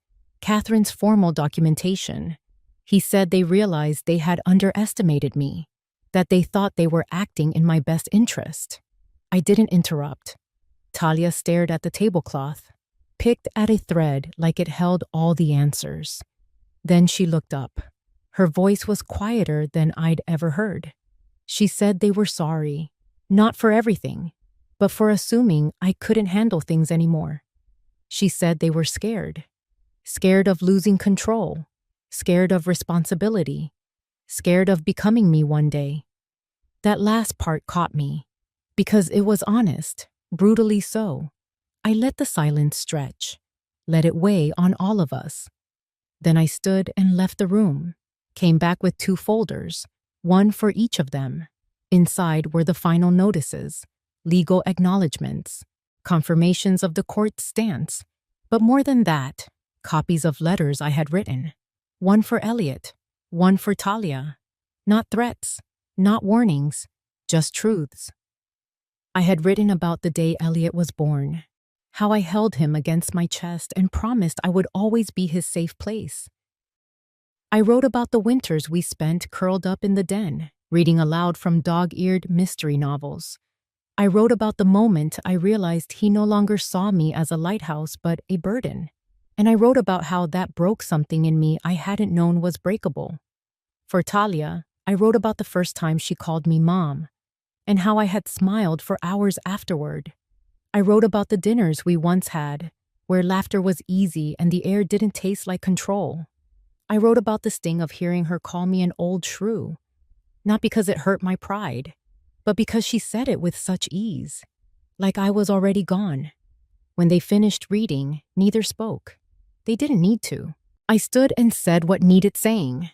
Catherine's formal documentation. He said they realized they had underestimated me, that they thought they were acting in my best interest. I didn't interrupt. Talia stared at the tablecloth, picked at a thread like it held all the answers. Then she looked up. Her voice was quieter than I'd ever heard. She said they were sorry, not for everything, but for assuming I couldn't handle things anymore. She said they were scared. Scared of losing control. Scared of responsibility. Scared of becoming me one day. That last part caught me. Because it was honest, brutally so. I let the silence stretch. Let it weigh on all of us. Then I stood and left the room. Came back with 2 folders, one for each of them. Inside were the final notices, legal acknowledgments, confirmations of the court's stance. But more than that, copies of letters I had written. One for Elliot, one for Talia. Not threats, not warnings, just truths. I had written about the day Elliot was born, how I held him against my chest and promised I would always be his safe place. I wrote about the winters we spent curled up in the den, reading aloud from dog-eared mystery novels. I wrote about the moment I realized he no longer saw me as a lighthouse but a burden. And I wrote about how that broke something in me I hadn't known was breakable. For Talia, I wrote about the first time she called me mom, and how I had smiled for hours afterward. I wrote about the dinners we once had, where laughter was easy and the air didn't taste like control. I wrote about the sting of hearing her call me an old shrew, not because it hurt my pride, but because she said it with such ease, like I was already gone. When they finished reading, neither spoke. They didn't need to. I stood and said what needed saying.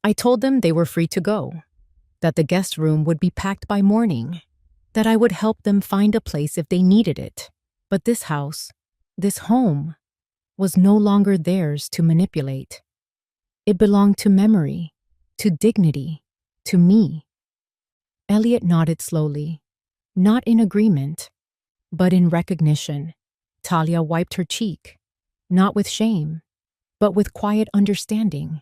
I told them they were free to go, that the guest room would be packed by morning, that I would help them find a place if they needed it. But this house, this home, was no longer theirs to manipulate. It belonged to memory, to dignity, to me. Elliot nodded slowly, not in agreement, but in recognition. Talia wiped her cheek, not with shame, but with quiet understanding.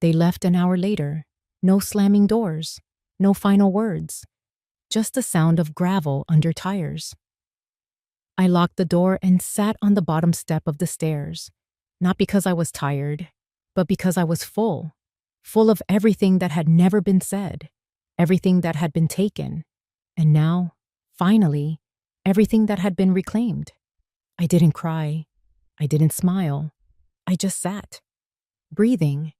They left an hour later, no slamming doors, no final words, just the sound of gravel under tires. I locked the door and sat on the bottom step of the stairs, not because I was tired, but because I was full of everything that had never been said, everything that had been taken, and now, finally, everything that had been reclaimed. I didn't cry. I didn't smile. I just sat, breathing,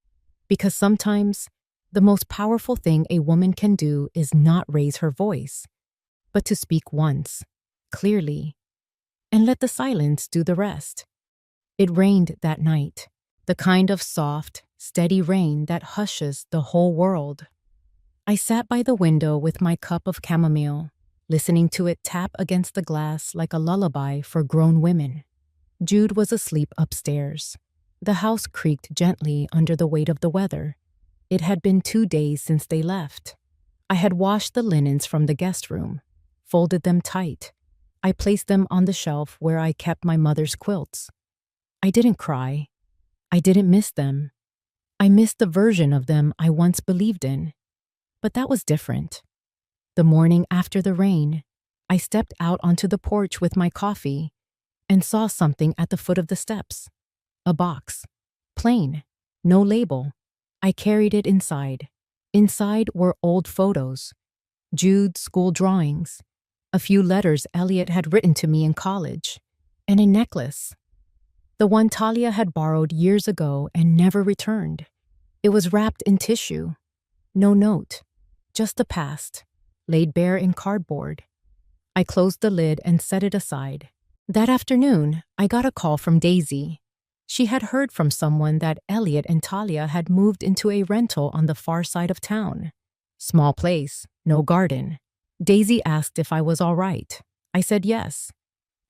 because sometimes the most powerful thing a woman can do is not raise her voice, but to speak once, clearly, and let the silence do the rest. It rained that night, the kind of soft, steady rain that hushes the whole world. I sat by the window with my cup of chamomile, listening to it tap against the glass like a lullaby for grown women. Jude was asleep upstairs. The house creaked gently under the weight of the weather. It had been 2 days since they left. I had washed the linens from the guest room, folded them tight. I placed them on the shelf where I kept my mother's quilts. I didn't cry. I didn't miss them. I missed the version of them I once believed in. But that was different. The morning after the rain, I stepped out onto the porch with my coffee and saw something at the foot of the steps. A box. Plain. No label. I carried it inside. Inside were old photos, Jude's school drawings, a few letters Elliot had written to me in college, and a necklace. The one Talia had borrowed years ago and never returned. It was wrapped in tissue. No note. Just the past, laid bare in cardboard. I closed the lid and set it aside. That afternoon, I got a call from Daisy. She had heard from someone that Elliot and Talia had moved into a rental on the far side of town. Small place, no garden. Daisy asked if I was all right. I said yes,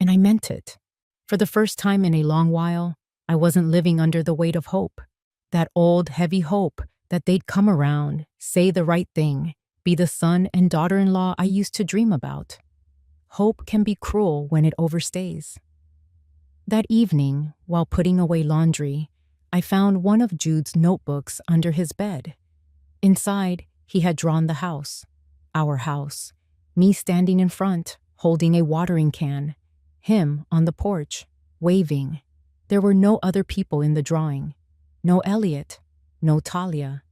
and I meant it. For the first time in a long while, I wasn't living under the weight of hope. That old, heavy hope that they'd come around, say the right thing, be the son and daughter-in-law I used to dream about. Hope can be cruel when it overstays. That evening, while putting away laundry, I found one of Jude's notebooks under his bed. Inside, he had drawn the house, our house, me standing in front, holding a watering can, him on the porch, waving. There were no other people in the drawing. No Elliot, no Talia,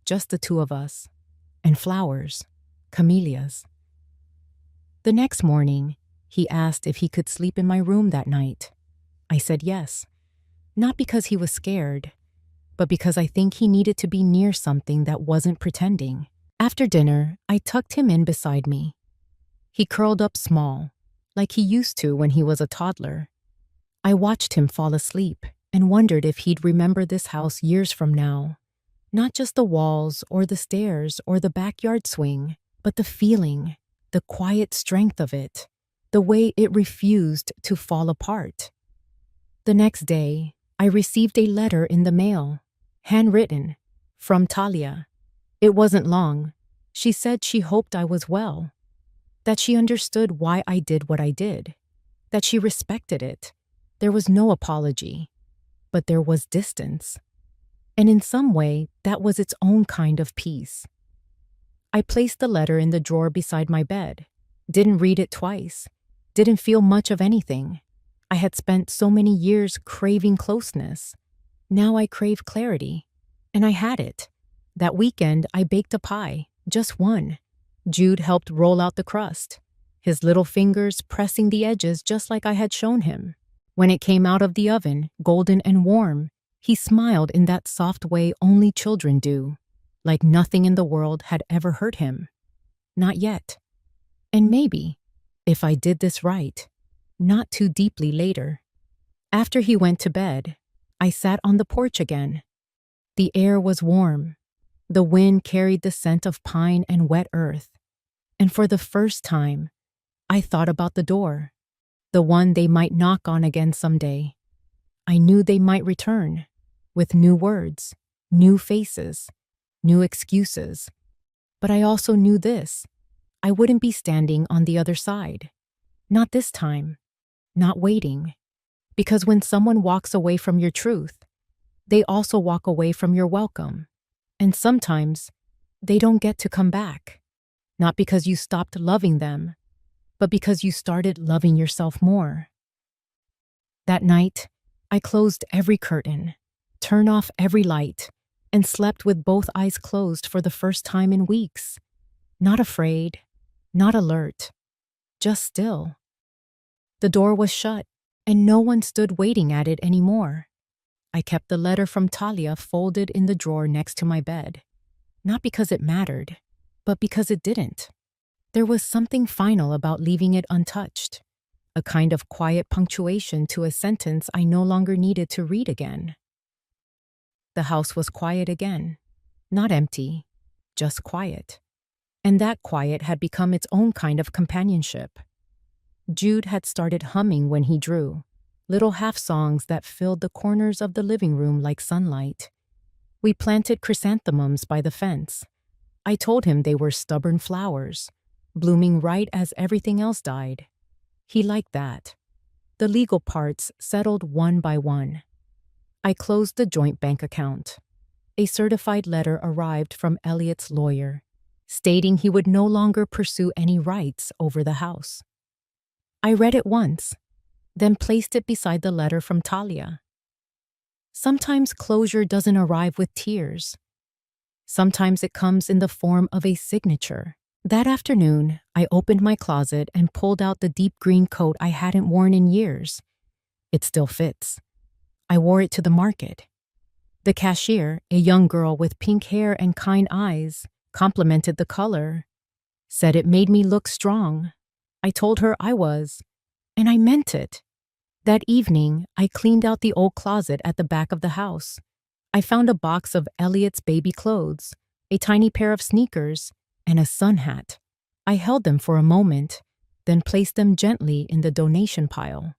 just the 2 of us. And flowers, camellias. The next morning, he asked if he could sleep in my room that night. I said yes. Not because he was scared, but because I think he needed to be near something that wasn't pretending. After dinner, I tucked him in beside me. He curled up small, like he used to when he was a toddler. I watched him fall asleep and wondered if he'd remember this house years from now. Not just the walls or the stairs or the backyard swing, but the feeling, the quiet strength of it, the way it refused to fall apart. The next day, I received a letter in the mail, handwritten, from Talia. It wasn't long. She said she hoped I was well, that she understood why I did what I did, that she respected it. There was no apology, but there was distance. And in some way, that was its own kind of peace. I placed the letter in the drawer beside my bed, didn't read it twice, didn't feel much of anything. I had spent so many years craving closeness. Now I crave clarity, and I had it. That weekend, I baked a pie, just one. Jude helped roll out the crust, his little fingers pressing the edges just like I had shown him. When it came out of the oven, golden and warm, he smiled in that soft way only children do, like nothing in the world had ever hurt him. Not yet. And maybe, if I did this right, not too deeply later. After he went to bed, I sat on the porch again. The air was warm. The wind carried the scent of pine and wet earth. And for the first time, I thought about the door, the one they might knock on again someday. I knew they might return, with new words, new faces, new excuses. But I also knew this. I wouldn't be standing on the other side. Not this time. Not waiting. Because when someone walks away from your truth, they also walk away from your welcome. And sometimes, they don't get to come back. Not because you stopped loving them, but because you started loving yourself more. That night, I closed every curtain, turned off every light, and slept with both eyes closed for the first time in weeks. Not afraid, not alert, just still. The door was shut, and no one stood waiting at it anymore. I kept the letter from Talia folded in the drawer next to my bed. Not because it mattered, but because it didn't. There was something final about leaving it untouched, a kind of quiet punctuation to a sentence I no longer needed to read again. The house was quiet again, not empty, just quiet. And that quiet had become its own kind of companionship. Jude had started humming when he drew, little half-songs that filled the corners of the living room like sunlight. We planted chrysanthemums by the fence. I told him they were stubborn flowers, blooming right as everything else died. He liked that. The legal parts settled one by one. I closed the joint bank account. A certified letter arrived from Elliot's lawyer, stating he would no longer pursue any rights over the house. I read it once, then placed it beside the letter from Talia. Sometimes closure doesn't arrive with tears. Sometimes it comes in the form of a signature. That afternoon, I opened my closet and pulled out the deep green coat I hadn't worn in years. It still fits. I wore it to the market. The cashier, a young girl with pink hair and kind eyes, complimented the color, said it made me look strong. I told her I was, and I meant it. That evening, I cleaned out the old closet at the back of the house. I found a box of Elliot's baby clothes, a tiny pair of sneakers, and a sun hat. I held them for a moment, then placed them gently in the donation pile.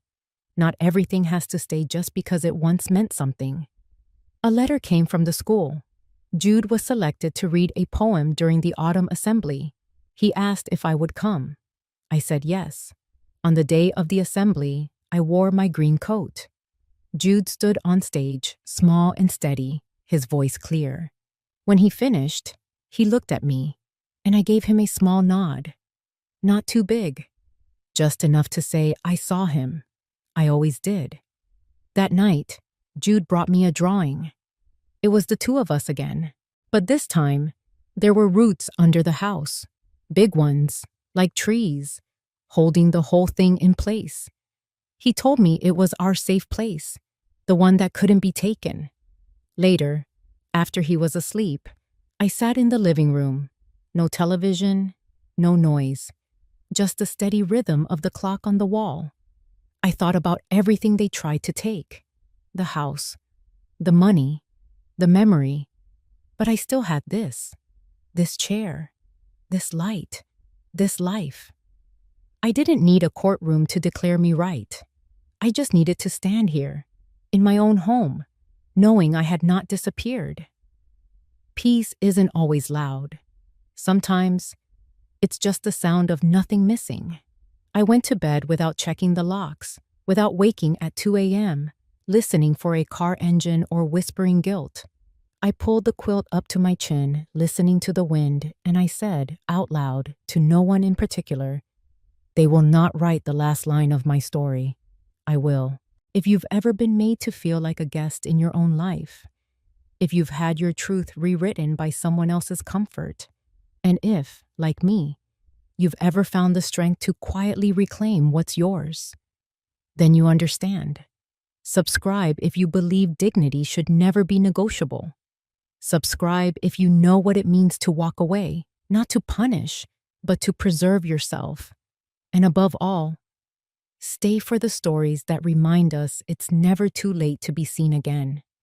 Not everything has to stay just because it once meant something. A letter came from the school. Jude was selected to read a poem during the autumn assembly. He asked if I would come. I said yes. On the day of the assembly, I wore my green coat. Jude stood on stage, small and steady, his voice clear. When he finished, he looked at me, and I gave him a small nod. Not too big, just enough to say I saw him. I always did. That night, Jude brought me a drawing. It was the two of us again, but this time, there were roots under the house, big ones, like trees, holding the whole thing in place. He told me it was our safe place, the one that couldn't be taken. Later, after he was asleep, I sat in the living room. No television, no noise, just the steady rhythm of the clock on the wall. I thought about everything they tried to take: the house, the money, the memory. But I still had this chair, this light, this life. I didn't need a courtroom to declare me right. I just needed to stand here, in my own home, knowing I had not disappeared. Peace isn't always loud. Sometimes, it's just the sound of nothing missing. I went to bed without checking the locks, without waking at 2 a.m., listening for a car engine or whispering guilt. I pulled the quilt up to my chin, listening to the wind, and I said, out loud, to no one in particular, "They will not write the last line of my story. I will." If you've ever been made to feel like a guest in your own life, if you've had your truth rewritten by someone else's comfort, and if, like me, you've ever found the strength to quietly reclaim what's yours, then you understand. Subscribe if you believe dignity should never be negotiable. Subscribe if you know what it means to walk away, not to punish, but to preserve yourself. And above all, stay for the stories that remind us it's never too late to be seen again.